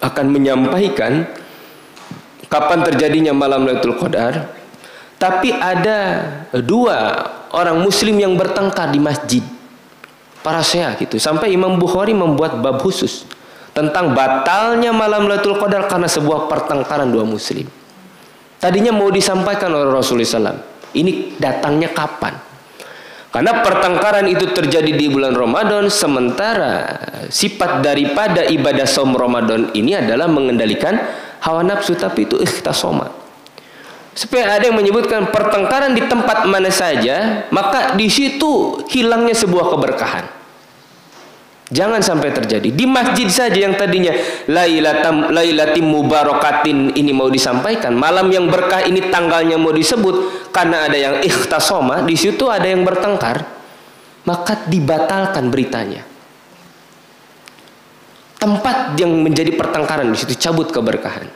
akan menyampaikan kapan terjadinya malam Lailatul Qadar. Tapi ada dua orang muslim yang bertengkar di masjid, para syekh gitu. Sampai Imam Bukhari membuat bab khusus tentang batalnya malam Lailatul Qadar karena sebuah pertengkaran dua muslim. Tadinya mau disampaikan oleh Rasulullah SAW. Ini datangnya kapan? Karena pertengkaran itu terjadi di bulan Ramadan, sementara sifat daripada ibadah saum Ramadan ini adalah mengendalikan hawa nafsu, tapi itu ikhtasoma. Supaya ada yang menyebutkan pertengkaran di tempat mana saja, maka di situ hilangnya sebuah keberkahan. Jangan sampai terjadi di masjid saja yang tadinya lailatim mubarakatin ini mau disampaikan, malam yang berkah ini tanggalnya mau disebut, karena ada yang ikhtasoma, di situ ada yang bertengkar, maka dibatalkan beritanya. Tempat yang menjadi pertengkaran di situ cabut keberkahan.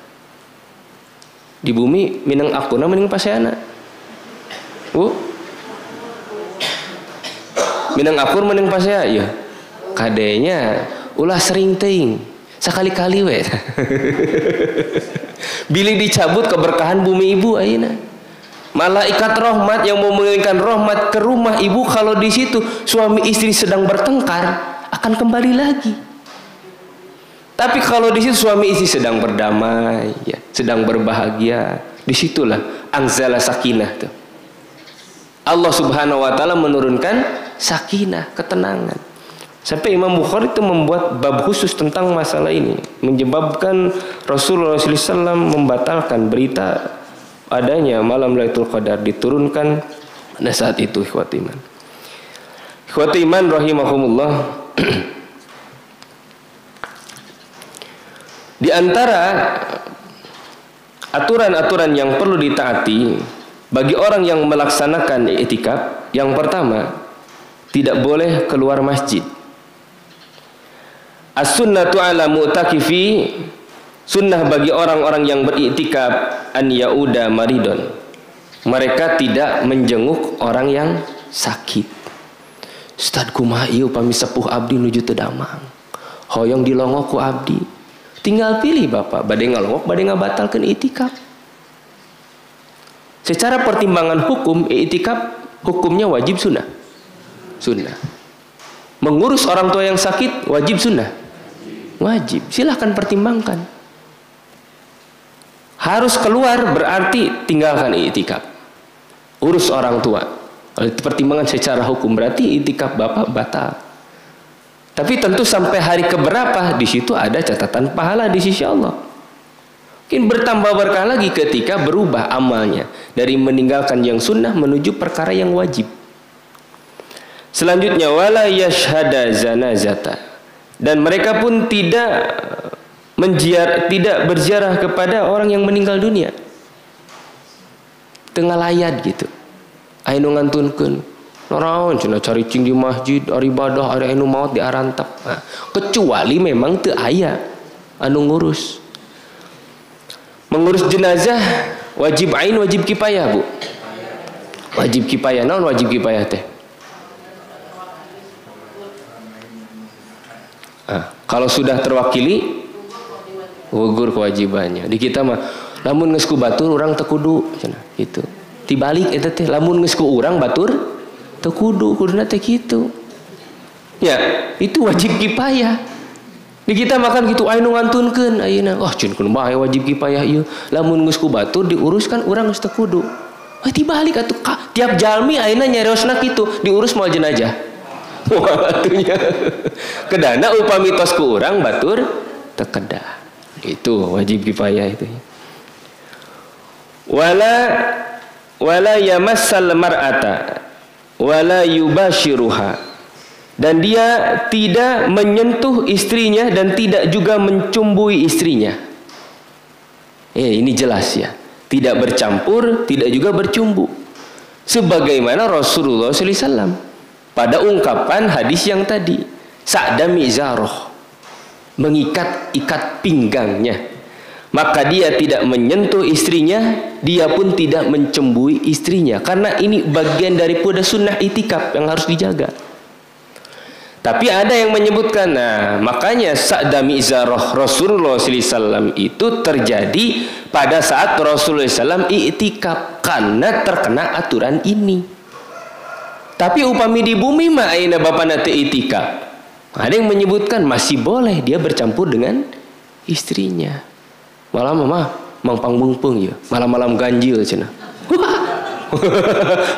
Di bumi minang akuna mending paseana. Minang akur mending pasea ya. Kadenya ulah sering teing sekali-kali we. Bila dicabut keberkahan bumi ibu ayeuna. Malaikat rahmat yang mau mengirimkan rahmat ke rumah ibu, kalau di situ suami istri sedang bertengkar akan kembali lagi. Tapi kalau di situ suami istri sedang berdamai, ya, sedang berbahagia, disitulah anzala sakinah tuh. Allah Subhanahu Wa Taala menurunkan sakinah, ketenangan. Sampai Imam Bukhari itu membuat bab khusus tentang masalah ini, menyebabkan Rasulullah SAW membatalkan berita adanya malam Lailatul Qadar diturunkan pada saat itu. Ikhwati iman, ikhwati iman rahimahumullah. Di antara aturan-aturan yang perlu ditaati bagi orang yang melaksanakan i'tikaf, yang pertama, tidak boleh keluar masjid. As-sunnatu ala mu'takifi, sunnah bagi orang-orang yang beriktikaf an yauda maridon, mereka tidak menjenguk orang yang sakit. Ustaz kumaha ieu upami sepuh abdi nuju teu damang, hoyong dilongok ku abdi, tinggal pilih bapak bade ngalongok bade ngabatalkeun iktikaf. Secara pertimbangan hukum, iktikaf hukumnya wajib sunnah. Sunnah. Mengurus orang tua yang sakit wajib sunnah. Wajib. Silahkan pertimbangkan. Harus keluar berarti tinggalkan iktikaf. Urus orang tua. Kalau pertimbangan secara hukum berarti iktikaf bapak batal. Tapi tentu sampai hari keberapa di situ ada catatan pahala di sisi Allah. Mungkin bertambah berkah lagi ketika berubah amalnya dari meninggalkan yang sunnah menuju perkara yang wajib. Selanjutnya wala yashhada zanazata, dan mereka pun tidak berziarah kepada orang yang meninggal dunia. Tengah layat gitu. Anu ngantunkeun naon cenah caricing di masjid ari ibadah ari anu maot diarantep. Nah, kecuali memang teu aya anu ngurus. Mengurus jenazah wajib ain wajib kifayah, Bu. Wajib kifayah. Naon wajib kifayah teh? Kalau sudah terwakili gugur kewajibannya. Di kita mah lamun geus ku batur urang teu kudu cenah gitu. Tibalik eta teh lamun geus ku urang batur teu kudu, kuduna teh kitu. Ya, itu wajib kifayah. Di kita makan gitu aya nu ngantunkeun ayeuna. Wah, cun kun bae wajib kifayah ieu. Lamun geus ku batur diuruskan urang geus teu kudu. Wah, tibalik atuh tiap jalmi ayeuna nyariosna kitu, diurus moal jenazah. Waktunya kedana upami tos ku urang batur tekedah. Itu wajib kifayah itu. Wala yamassal mar'ata wala yubashiruha, dan dia tidak menyentuh istrinya dan tidak juga mencumbui istrinya. Ini jelas ya. Tidak bercampur, tidak juga bercumbu. Sebagaimana Rasulullah SAW pada ungkapan hadis yang tadi, sa'da mizaroh, mengikat pinggangnya, maka dia tidak menyentuh istrinya, dia pun tidak mencembui istrinya, karena ini bagian daripada sunnah itikaf yang harus dijaga. Tapi ada yang menyebutkan, nah makanya Sa'da Mi'zarah Rasulullah SAW itu terjadi pada saat Rasulullah SAW i'tikaf karena terkena aturan ini. Tapi upami di bumi mah ayeuna bapana teu i'tikaf. Ada yang menyebutkan masih boleh dia bercampur dengan istrinya. Malah mama mangpang bungpung ya, malam-malam ganjil cenah.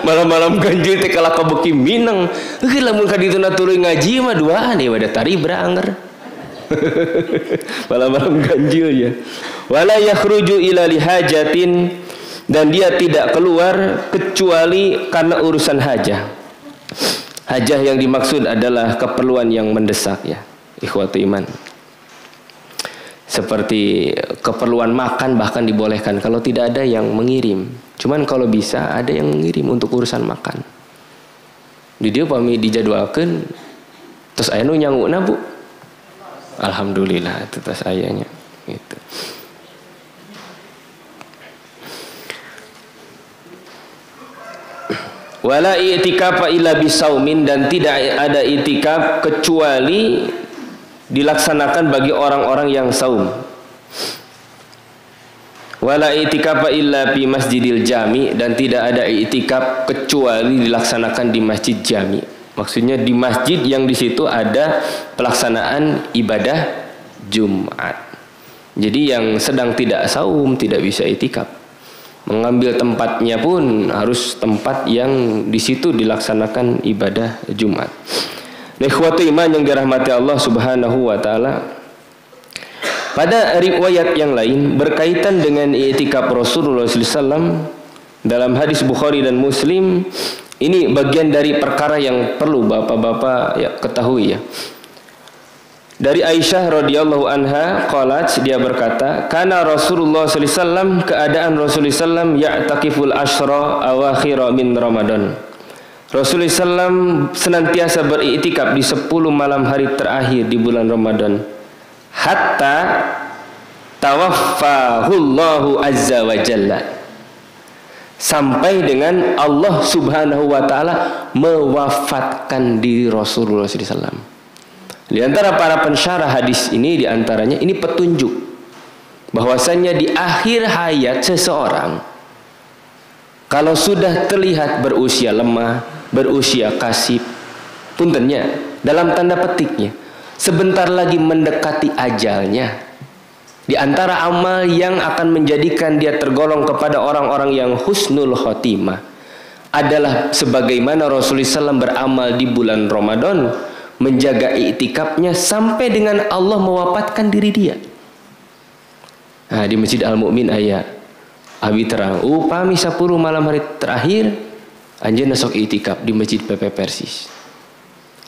Malam-malam ganjil teh kala kabeuki mineng. Heuh lamun ka dituna tuluy ngaji mah duaan ya pada tari beranger. Malam-malam ganjil ya. Wala yakhruju ila lihajatin, dan dia tidak keluar kecuali karena urusan hajah. Hajah yang dimaksud adalah keperluan yang mendesak ya, ikhwatu iman. Seperti keperluan makan bahkan dibolehkan kalau tidak ada yang mengirim. Cuman kalau bisa ada yang mengirim untuk urusan makan. Di dia pami dijadwalkan terus aya nu nyanguna Bu. Alhamdulillah itu terus ayanya gitu. Wala i'tikafa illa bisaumin, dan tidak ada i'tikaf kecuali dilaksanakan bagi orang-orang yang saum. Wala i'tikafa illa fi masjidil jami, dan tidak ada i'tikaf kecuali dilaksanakan di masjid jami. Maksudnya di masjid yang di situ ada pelaksanaan ibadah Jumat. Jadi yang sedang tidak saum tidak bisa i'tikaf. Mengambil tempatnya pun harus tempat yang di situ dilaksanakan ibadah Jumat. Ikhwatu iman yang dirahmati Allah Subhanahu wa taala. Pada riwayat yang lain berkaitan dengan i'tikaf Rasulullah SAW dalam hadis Bukhari dan Muslim, ini bagian dari perkara yang perlu bapak-bapak ya ketahui ya. Dari Aisyah radhiyallahu anha qalat, dia berkata, kana Rasulullah sallallahu alaihi wasallam, keadaan Rasulullah sallallahu ya'takiful asyra awakhir min Ramadan. Rasulullah sallallahu senantiasa beriktikaf di 10 malam hari terakhir di bulan Ramadan. Hatta tawaffahullahu azza wa jalla, sampai dengan Allah Subhanahu wa taala mewafatkan diri Rasulullah sallallahu alaihi wasallam. Di antara para pensyarah hadis ini, di antaranya ini petunjuk bahwasanya di akhir hayat seseorang kalau sudah terlihat berusia lemah, berusia kasib, puntennya dalam tanda petiknya sebentar lagi mendekati ajalnya, di antara amal yang akan menjadikan dia tergolong kepada orang-orang yang husnul khotimah adalah sebagaimana Rasulullah SAW beramal di bulan Ramadan, menjaga iktikafnya sampai dengan Allah mewafatkan diri dia. Nah, di Masjid Al-Mu'min ayat abi terang upami 10 malam hari terakhir anjeunna sok iktikaf di Masjid PP Persis.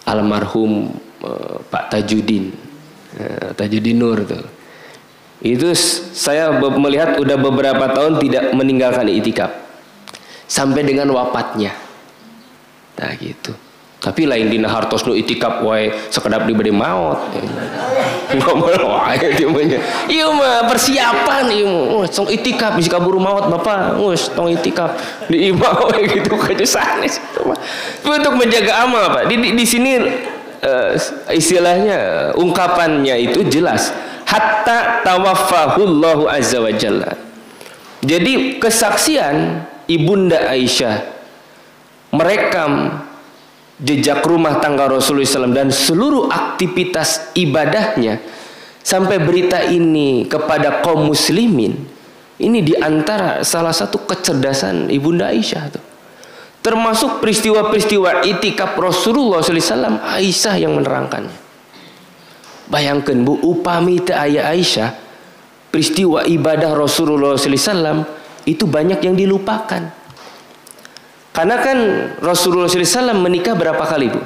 Almarhum Pak Tajudin, Tajudin Nur tuh. Itu saya melihat udah beberapa tahun tidak meninggalkan iktikaf sampai dengan wafatnya. Nah gitu. Tapi lain dina hartosnu itikaf wae sekedap diberi maut. Ngomong wae dieu mah. Ieu mah persiapan ieu. Tong itikaf bisa kaburu maut Bapak. Geus tong itikaf di imah we gitu kaca sanes itu mah. Untuk menjaga amal Pak. Di sini istilahnya ungkapannya itu jelas. Hatta tawaffahullahu azza wa jalla. Jadi kesaksian Ibunda Aisyah merekam jejak rumah tangga Rasulullah SAW dan seluruh aktivitas ibadahnya sampai berita ini kepada kaum muslimin, ini diantara salah satu kecerdasan Ibunda Aisyah tuh. Termasuk peristiwa-peristiwa itikaf Rasulullah SAW, Aisyah yang menerangkannya. Bayangkan Bu, upami teu aya Aisyah, peristiwa ibadah Rasulullah SAW itu banyak yang dilupakan. Karena kan Rasulullah SAW menikah berapa kali Bu?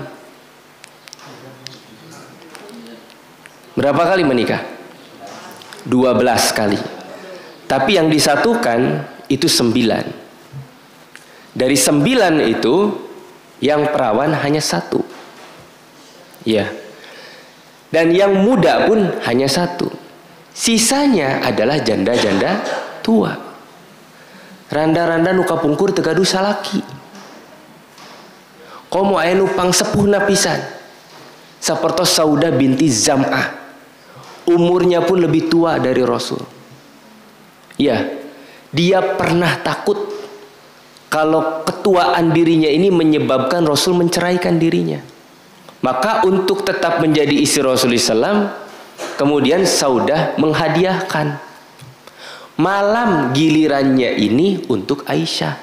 Berapa kali menikah? 12 kali. Tapi yang disatukan itu 9. Dari 9 itu yang perawan hanya 1. Ya. Dan yang muda pun hanya 1. Sisanya adalah janda-janda tua. Randa-randa nu kapungkur teu gaduh salaki. Komo aya nu pangsepuhna pisan. Sapertos Saudah binti Zam'ah. Umurnya pun lebih tua dari Rasul. Ya, dia pernah takut kalau ketuaan dirinya ini menyebabkan Rasul menceraikan dirinya. Maka untuk tetap menjadi istri Rasulullah SAW, kemudian Saudah menghadiahkan malam gilirannya ini untuk Aisyah.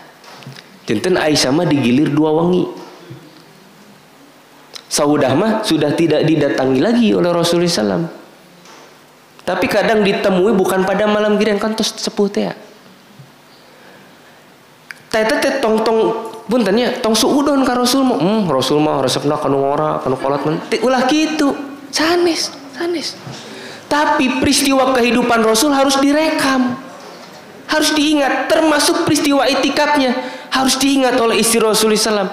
Janten Aisyah mah digilir 2 wengi. Saudah mah sudah tidak didatangi lagi oleh Rasulullah SAW. Tapi kadang ditemui bukan pada malam giliran, kan tos sepuh teh. Teh tong puntennya tong suudon ka Rasul mah. Rasul mah resepna kanu ngora, kanu kolot mah. Ulah kitu. Sanes. Tapi peristiwa kehidupan Rasul harus direkam. Harus diingat, termasuk peristiwa itikafnya harus diingat oleh istri Rasulullah SAW.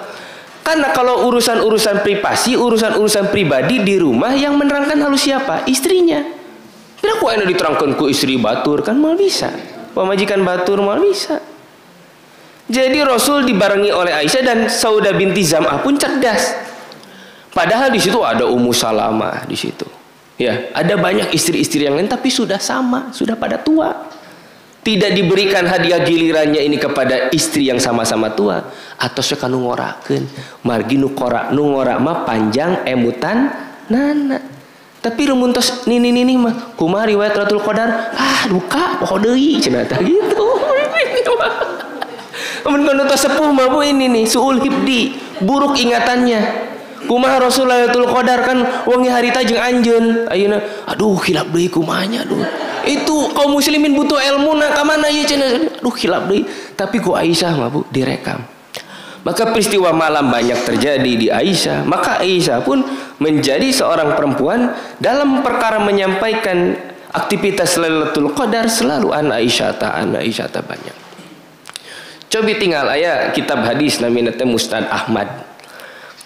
Karena kalau urusan-urusan privasi, urusan-urusan pribadi di rumah, yang menerangkan harus siapa? Istrinya. Bila kok enak diterangkan ku istri batur, kan mal bisa. Pemajikan batur mal bisa. Jadi Rasul dibarengi oleh Aisyah, dan Saudah binti Zam'ah pun cerdas. Padahal di situ ada Ummu Salamah di situ. Ya, ada banyak istri-istri yang lain, tapi sudah sama, sudah pada tua. Tidak diberikan hadiah gilirannya ini kepada istri yang sama-sama tua, atau sekanu ngorakeun margi nu ngora mah panjang emutan nana. Tapi rumun tos nini mah kumaha riwayat Lailatul Qadar, duka poho deui cenah tah gitu. Mun kono tos sepuh mah bu ini nih suul hibdi, buruk ingatannya. Kumaha Rasul Lailatul Qadar kan wengi harita jeung anjeun. Ayeuna aduh hilap deui kumanya aduh. Itu kaum muslimin butuh ilmu nak kamana ya cenah. Aduh hilap deui. Tapi ku Aisyah mah bu direkam. Maka peristiwa malam banyak terjadi di Aisyah. Maka Aisyah pun menjadi seorang perempuan dalam perkara menyampaikan aktivitas Lailatul Qadar selalu an Aisyah banyak. Coba tinggal aya kitab hadis namina teh Musnad Ahmad.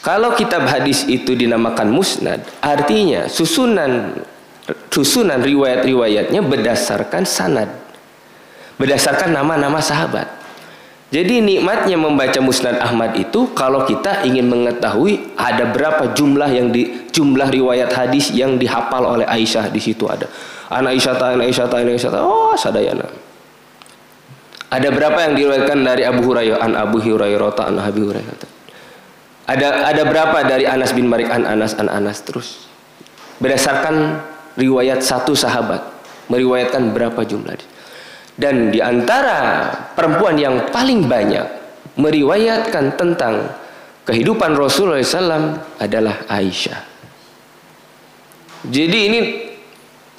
Kalau kitab hadis itu dinamakan musnad, artinya susunan riwayat-riwayatnya berdasarkan sanad, berdasarkan nama-nama sahabat. Jadi nikmatnya membaca Musnad Ahmad itu, kalau kita ingin mengetahui ada berapa jumlah riwayat hadis yang dihafal oleh Aisyah. Di situ ada an Aisyah, oh sadayana. Ada berapa yang diriwayatkan dari Abu Hurairah, an Abu Hurairah, an Abi Hurairah. Ada berapa dari Anas bin Malik, an Anas terus. Berdasarkan riwayat satu sahabat meriwayatkan berapa jumlah. Dan di antara perempuan yang paling banyak meriwayatkan tentang kehidupan Rasulullah SAW adalah Aisyah. Jadi ini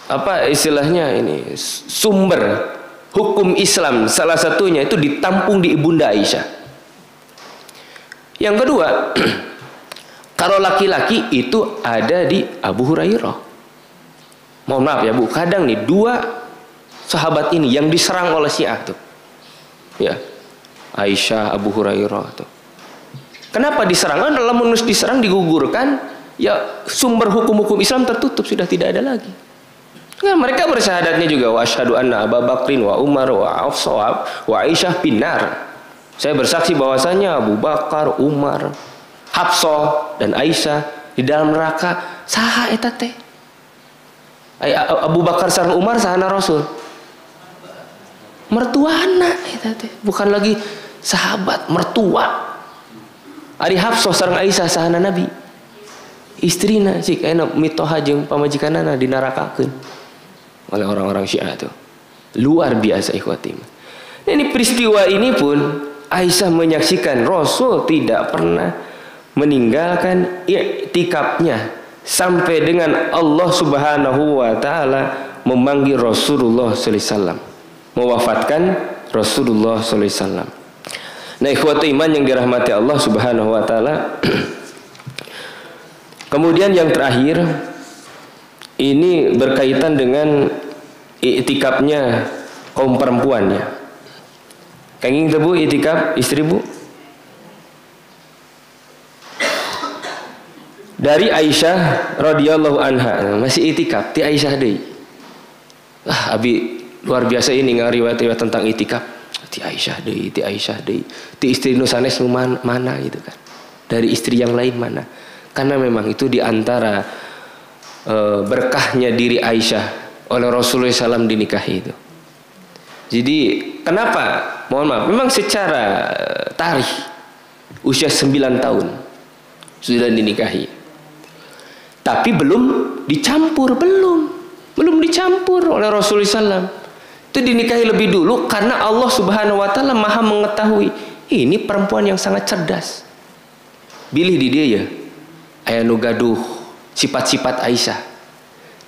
apa istilahnya, ini sumber hukum Islam salah satunya itu ditampung di ibunda Aisyah. Yang kedua, kalau laki-laki itu ada di Abu Hurairah. Mohon maaf ya bu, kadang nih dua sahabat ini yang diserang oleh Syiah tuh, ya Aisyah, Abu Hurairah tuh. Kenapa diserang? Dalam menus diserang, digugurkan, ya sumber hukum-hukum Islam tertutup, sudah tidak ada lagi. Nah, mereka bersyahadatnya juga wa asyhadu anna Abu Bakrin wa Umar wa Hafsah wa Aisyah binar. Saya bersaksi bahwasanya Abu Bakar, Umar, Hafsah dan Aisyah di dalam neraka. Saha eta teh? Abu Bakar sareng Umar sahana Rasul. Mertuana eta teh, bukan lagi sahabat, mertua. Ari Hafsah sareng Aisyah sahana Nabi. Istrina sik aya mitoha jeung pamajikanana dinarakakeun oleh orang-orang Syiah itu. Luar biasa ikhwati. Ini peristiwa ini pun Aisyah menyaksikan Rasul tidak pernah meninggalkan i'tikafnya sampai dengan Allah Subhanahu wa taala memanggil Rasulullah sallallahu alaihi wasallam, mewafatkan Rasulullah sallallahu alaihi wasallam. Nah, ikhwati iman yang dirahmati Allah Subhanahu wa taala. Kemudian yang terakhir ini berkaitan dengan i'tikafnya kaum perempuannya. Kenging tebu i'tikaf istri bu? Dari Aisyah radhiyallahu anha masih i'tikaf ti Aisyah deui. Abi luar biasa ini ngariwayat-riwayat tentang i'tikaf. Ti Aisyah deui, ti istri nu sanes nu mana gitu kan. Dari istri yang lain mana? Karena memang itu diantara berkahnya diri Aisyah oleh Rasulullah SAW dinikahi itu. Jadi kenapa? Mohon maaf, memang secara tarikh usia 9 tahun sudah dinikahi. Tapi belum dicampur oleh Rasulullah SAW. Itu dinikahi lebih dulu karena Allah Subhanahu wa taala Maha mengetahui ini perempuan yang sangat cerdas. Bilih di dia ya. Aya nu gaduh sifat-sifat Aisyah.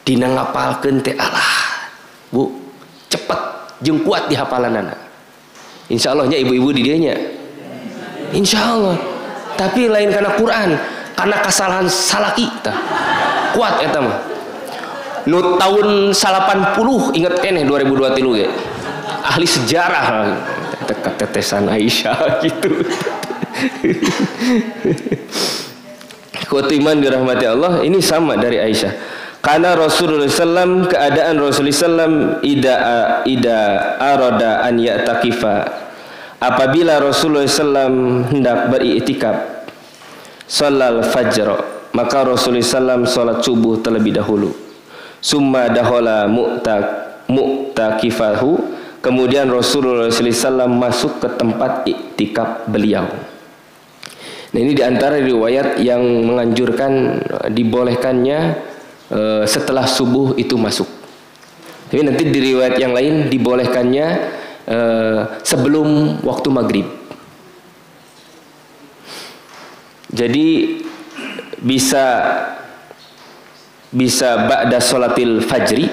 Dina ngapalkeun teh alah. Bu, cepet jeung kuat di hafalanana. Insyaallah nya ibu-ibu di dieu nya. Insyaallah. Tapi lain karena Quran, karena kesalahan salaki tah. Kuat eta mah. Nu tahun 80 inget keneh 2023 ge. Ahli sejarah tetesan Aisyah gitu. Kuat iman dirahmati Allah, ini sama dari Aisyah. Karena Rasulullah SAW, keadaan Rasulullah SAW ida arada an ya'takifa, apabila Rasulullah SAW hendak beriktikaf, sholal fajr, maka Rasulullah SAW sholat subuh terlebih dahulu. Summa dahola mu'takifahu, kemudian Rasulullah SAW masuk ke tempat iktikaf beliau. Nah, ini diantara riwayat yang menganjurkan dibolehkannya setelah subuh itu masuk. Tapi nanti di riwayat yang lain dibolehkannya sebelum waktu maghrib. Jadi bisa ba'da sholatil fajri,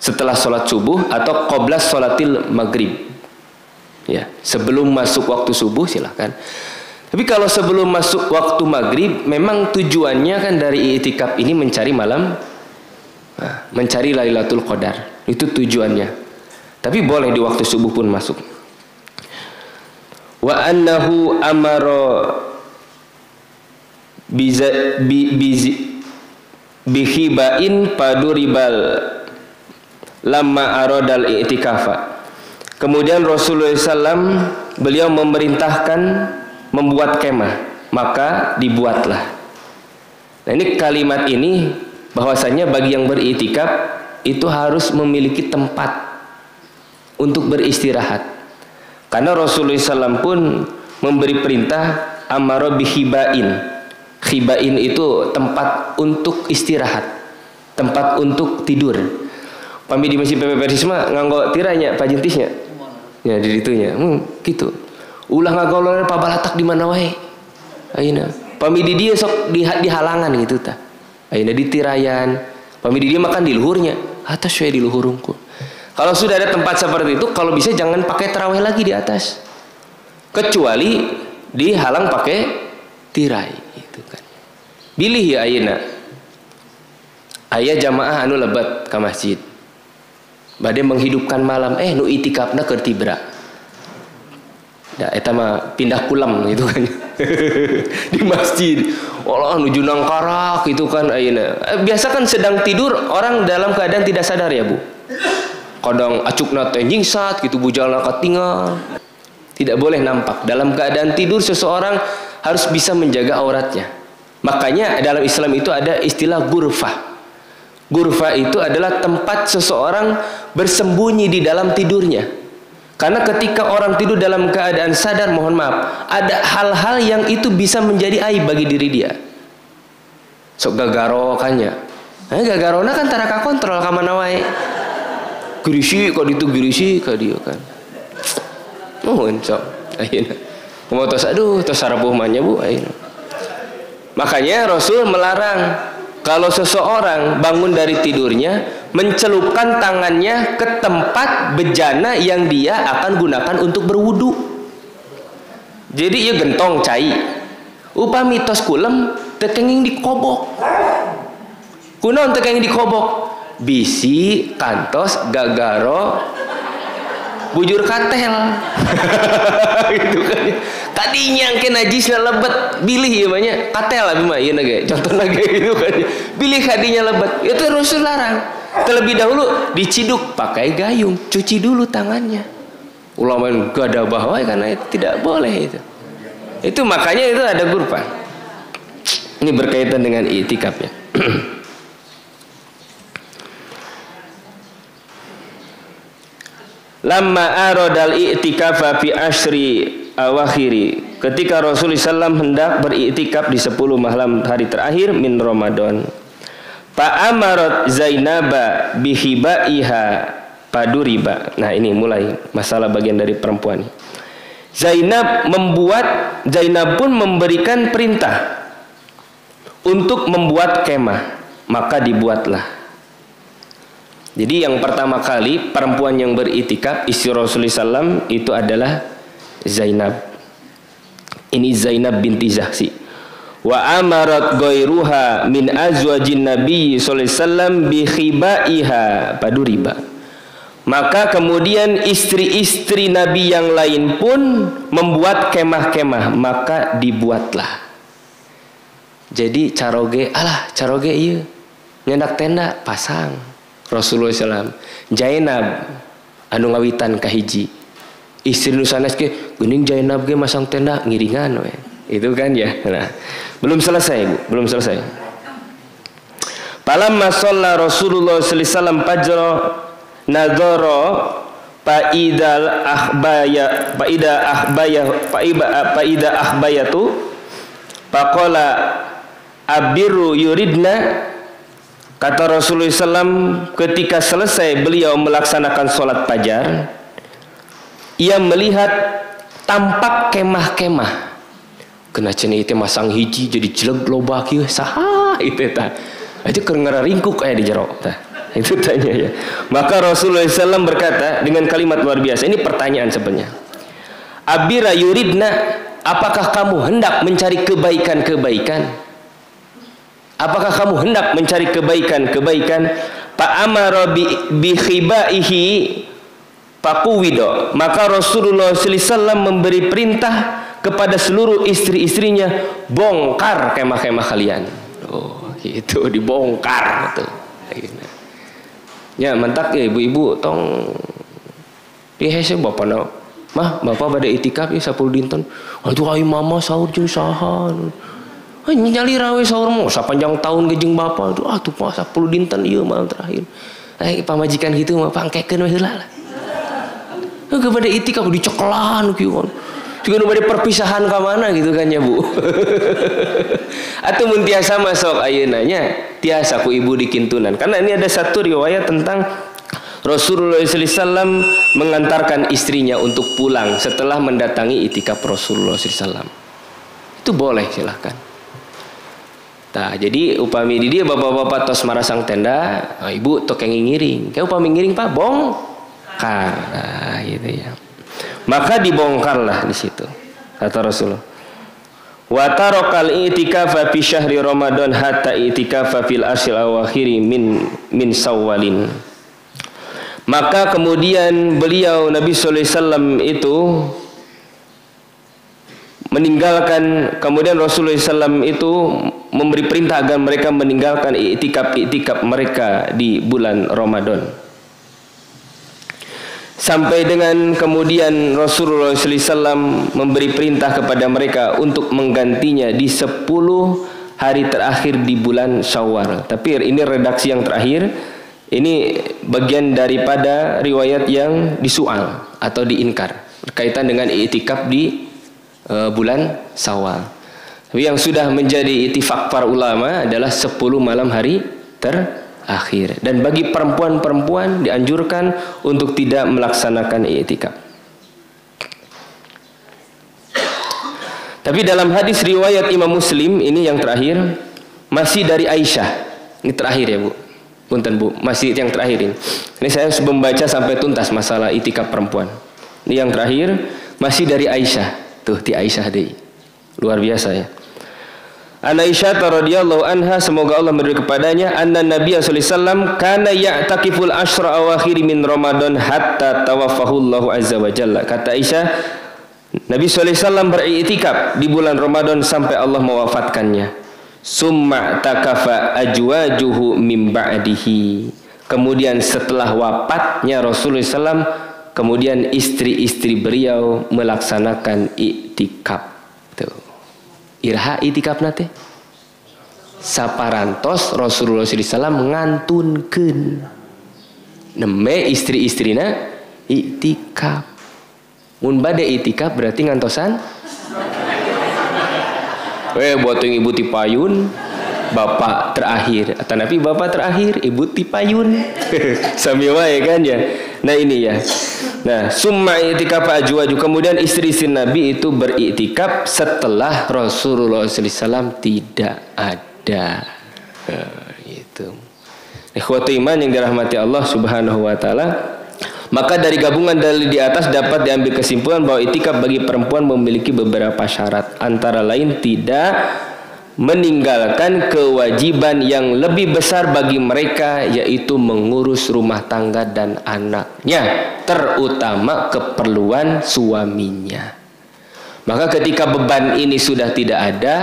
setelah sholat subuh, atau qobla sholatil maghrib. Ya, sebelum masuk waktu subuh silahkan. Tapi kalau sebelum masuk waktu maghrib, memang tujuannya kan dari i'tikaf ini mencari malam, mencari Lailatul Qadar. Itu tujuannya. Tapi boleh di waktu subuh pun masuk. Wa annahu amara bihibain paduribal lamma aradal i'tikafa. Kemudian Rasulullah SAW beliau memerintahkan membuat kemah, maka dibuatlah. Nah, ini kalimat ini bahwasanya bagi yang beriktikaf itu harus memiliki tempat untuk beristirahat. Karena Rasulullah SAW pun memberi perintah amara bihibain. Khibain itu tempat untuk istirahat, tempat untuk tidur. Pami di masjid PPP Risma nganggo tiranya pajentisnya. Ya di ditunya. Gitu. Ulah ngagolol pabalatak di mana wae. Ayeuna pami di dieu sok di halangan gitu tah. Ayeuna di tirayan, pami di dieu makan di luhurnya, atas we di luhur unggul. Kalau sudah ada tempat seperti itu, kalau bisa jangan pakai tarawih lagi di atas. Kecuali dihalang pakai tirai gitu kan. Bilih ya ayeuna. Aya jamaah anu lebat ka masjid. Bade menghidupkan malam, nu itikafna keur tibra. Ya, eta mah pindah kulam gitu kan. Di masjid. Allah nuju nang karak gitu kan ayeuna. Biasa kan sedang tidur orang dalam keadaan tidak sadar ya, Bu. Kadang acukna teh nyingsat gitu bujalna katinggal. Tidak boleh nampak. Dalam keadaan tidur seseorang harus bisa menjaga auratnya. Makanya dalam Islam itu ada istilah ghurfah. Ghurfah itu adalah tempat seseorang bersembunyi di dalam tidurnya. Karena ketika orang tidur dalam keadaan sadar, mohon maaf, ada hal-hal yang itu bisa menjadi aib bagi diri dia. Sok gagaro kannya. Gagarona kan tara kakontrol ka mana wae. Girisi kok ditu girisi ka dieu kan. Nuhun sok. Ayeuna. Kumaha tos aduh tos sarapuh mah nya Bu ayeuna. Makanya Rasul melarang kalau seseorang bangun dari tidurnya mencelupkan tangannya ke tempat bejana yang dia akan gunakan untuk berwudu. Jadi ieu gentong cai. Upami tos kulem teu kenging dikobok. Kunaon teu kenging dikobok? Bisi kantos gagaro bujur katel. Gitu kan. Kadinya engke najisna lebet, bilih ieu mah nya katel abi mah ieu ge. Contona ge gitu kan. Bilih kadinya lebet. Itu Rasul larang. Terlebih dahulu diciduk pakai gayung, cuci dulu tangannya. Ulama gada bahwa karena itu tidak boleh itu. Itu makanya itu ada ghurfah. Ini berkaitan dengan i'tikafnya. Lamma aradal i'tikafa fi asyri awakhiri, ketika Rasulullah SAW hendak beriktikaf di 10 malam hari terakhir min Ramadan, fa amarat Zainaba bihibaiha paduriba. Nah, ini mulai masalah bagian dari perempuan. Zainab pun memberikan perintah untuk membuat kemah, maka dibuatlah. Jadi yang pertama kali perempuan yang beriktikaf istri Rasulullah SAW itu adalah Zainab. Ini Zainab binti Jahsy. Wa amarat ghairuha min azwajin Nabi sallallahu alaihi wasallam bi khibaiha paduriba. Maka kemudian istri-istri Nabi yang lain pun membuat kemah-kemah, maka dibuatlah. Jadi caroge ieu nyendak tenda pasang. Rasulullah SAW Zainab anu ngawitan kahiji istri nu sanes ge geuning Zainab ge masang tenda ngiringan we. Itu kan ya. Nah, belum selesai Bu, belum selesai. Palamma shalla Rasulullah sallallahu alaihi wasallam fajra nadzara faida ahbayatu faqala abiru yuridna. Kata Rasulullah SAW ketika selesai beliau melaksanakan sholat fajar, ia melihat tampak kemah-kemah. Kena cenah itu masang hiji jadi jeleg loba kieu saha itu tah. Itu keur ngaringkuk aya di jero tah. Itu tanya ya. Maka Rasulullah SAW berkata dengan kalimat luar biasa. Ini pertanyaan sebenarnya. Abira yuridna, apakah kamu hendak mencari kebaikan-kebaikan? Apakah kamu hendak mencari kebaikan-kebaikan? Fa amara bi khibaihi faquwido. Maka Rasulullah sallallahu alaihi wasallam memberi perintah kepada seluruh istri-istrinya, bongkar kemah-kemah kalian. Oh, itu dibongkar tuh. Ya, mantak ya ibu-ibu tong pihe sih bapana. Mah, bapak bade itikaf ya 10 dinten. Aduh ai mama sahur jeung saha. Nyali rawe sahur mo sapanjang tahun gejeng bapak tuh tuh puasa 10 dinten ieu malam terakhir. Pamajikan gitu mah pangkekeun we heula lah. Heuh bade itikaf diceklan kieu kan. Juga nu bade perpisahan ka mana gitu kan ya Bu. Atuh mun tiasa masuk ayeuna nya tiasa ku ibu dikintunan. Karena ini ada satu riwayat tentang Rasulullah SAW mengantarkan istrinya untuk pulang setelah mendatangi itikaf Rasulullah SAW. Itu boleh silahkan. Nah, jadi upami di dia bapak-bapak tos marasang tenda, ibu tok yang ngiring. Kayak upami ngiring Pak bongkar. Nah, gitu ya. Maka dibongkarlah di situ. Kata Rasulullah. Wa tarakal i'tikafa fi syahri Ramadan hatta i'tikafa fil ashil awakhiri min Syawalin. Maka kemudian beliau Nabi sallallahu alaihi wasallam itu meninggalkan, kemudian Rasulullah SAW itu memberi perintah agar mereka meninggalkan i'tikaf mereka di bulan Ramadan. Sampai dengan kemudian Rasulullah SAW memberi perintah kepada mereka untuk menggantinya di 10 hari terakhir di bulan Syawal. Tapi ini redaksi yang terakhir. Ini bagian daripada riwayat yang disual atau diinkar berkaitan dengan i'tikaf di bulan Syawal. Tapi yang sudah menjadi ittifaq para ulama adalah 10 malam hari terakhir. Dan bagi perempuan-perempuan dianjurkan untuk tidak melaksanakan i'tikaf. Tapi dalam hadis riwayat Imam Muslim ini yang terakhir masih dari Aisyah. Ini terakhir ya Bu. Punten Bu, masih yang terakhir ini. Ini saya membaca sampai tuntas masalah i'tikaf perempuan. Ini yang terakhir masih dari Aisyah. Tuh ti Aisyah deh. Luar biasa ya. An Aisyah radhiyallahu anha, semoga Allah meridhai kepadanya, anna Nabi sallallahu alaihi wasallam kana ya'takiful asyra awakhir min Ramadan hatta tawaffahu Allah azza wa jalla. Kata Aisyah, Nabi sallallahu alaihi wasallam beriktikaf di bulan Ramadan sampai Allah mewafatkannya. Summa takafa ajwajuhu min ba'dihi. Kemudian setelah wafatnya Rasulullah SAW, kemudian istri-istri beliau melaksanakan iktikaf. Tuh. Iraha iktikaf nate? saparantos Rasulullah SAW ngantunkeun nembe istri-istrina iktikaf. Mun bade iktikaf berarti ngantosan buat yang ibu tipayun bapak terakhir atau nabi bapak terakhir ibu tipayun sami wae kan ya. Nah ini ya. Nah summa i'tikaf ajwaju, kemudian istri-istri Nabi itu beriktikaf setelah Rasulullah SAW tidak ada. Itu. Ikhwatu iman yang dirahmati Allah Subhanahu wa taala. Maka dari gabungan dalil di atas dapat diambil kesimpulan bahwa iktikaf bagi perempuan memiliki beberapa syarat, antara lain tidak meninggalkan kewajiban yang lebih besar bagi mereka, yaitu mengurus rumah tangga dan anaknya, terutama keperluan suaminya. Maka ketika beban ini sudah tidak ada,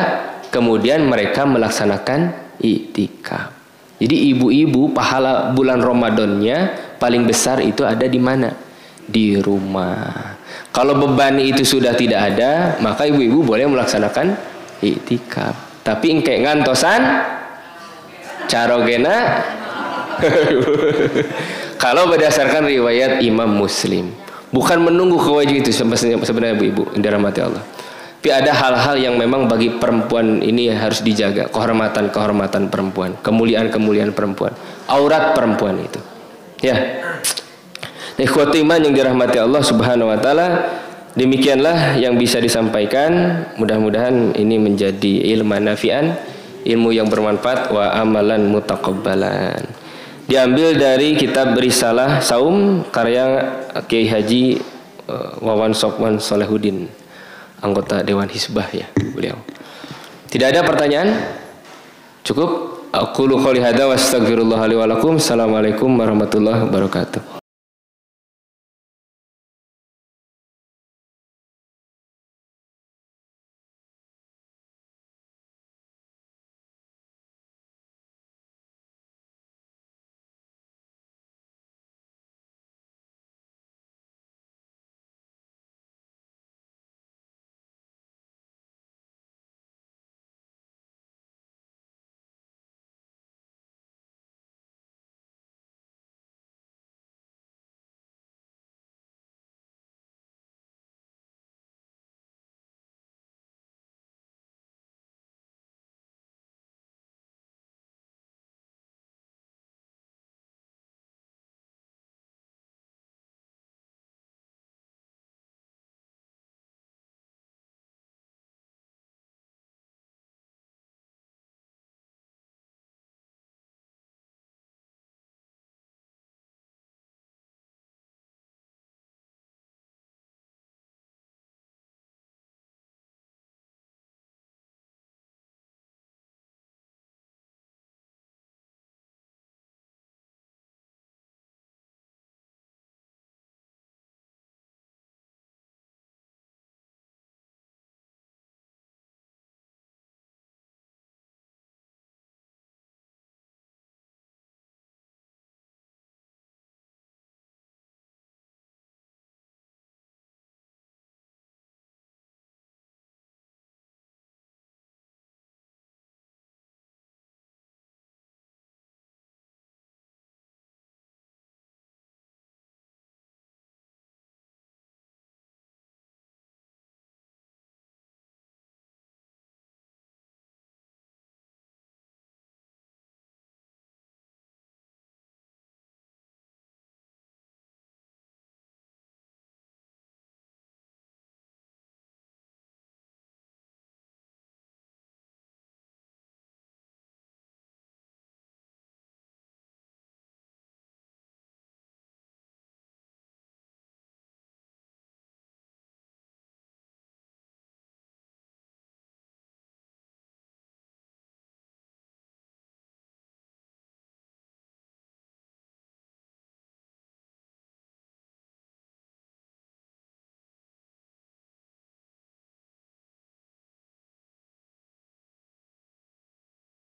kemudian mereka melaksanakan iktikaf. Jadi ibu-ibu pahala bulan Ramadannya paling besar itu ada di mana? Di rumah. Kalau beban itu sudah tidak ada, maka ibu-ibu boleh melaksanakan iktikaf. Tapi engke ngantosan carogena kalau berdasarkan riwayat Imam Muslim, bukan menunggu kewajiban itu sebenarnya ibu-ibu yang dirahmati Allah. Tapi ada hal-hal yang memang bagi perempuan ini harus dijaga, kehormatan perempuan, kemuliaan perempuan, aurat perempuan itu. Ya. Ikhwati iman yang dirahmati Allah Subhanahu wa taala, demikianlah yang bisa disampaikan. Mudah-mudahan ini menjadi ilmu nafi'an, ilmu yang bermanfaat, wa amalan mutaqabbalan. Diambil dari kitab Risalah Saum karya Kiai Haji Wawan Sofwan Solehuddin, anggota Dewan Hizbah ya beliau. Tidak ada pertanyaan? Cukup. Aqulu qouli hadza wa astaghfirullah li wa lakum. Assalamualaikum warahmatullahi wabarakatuh.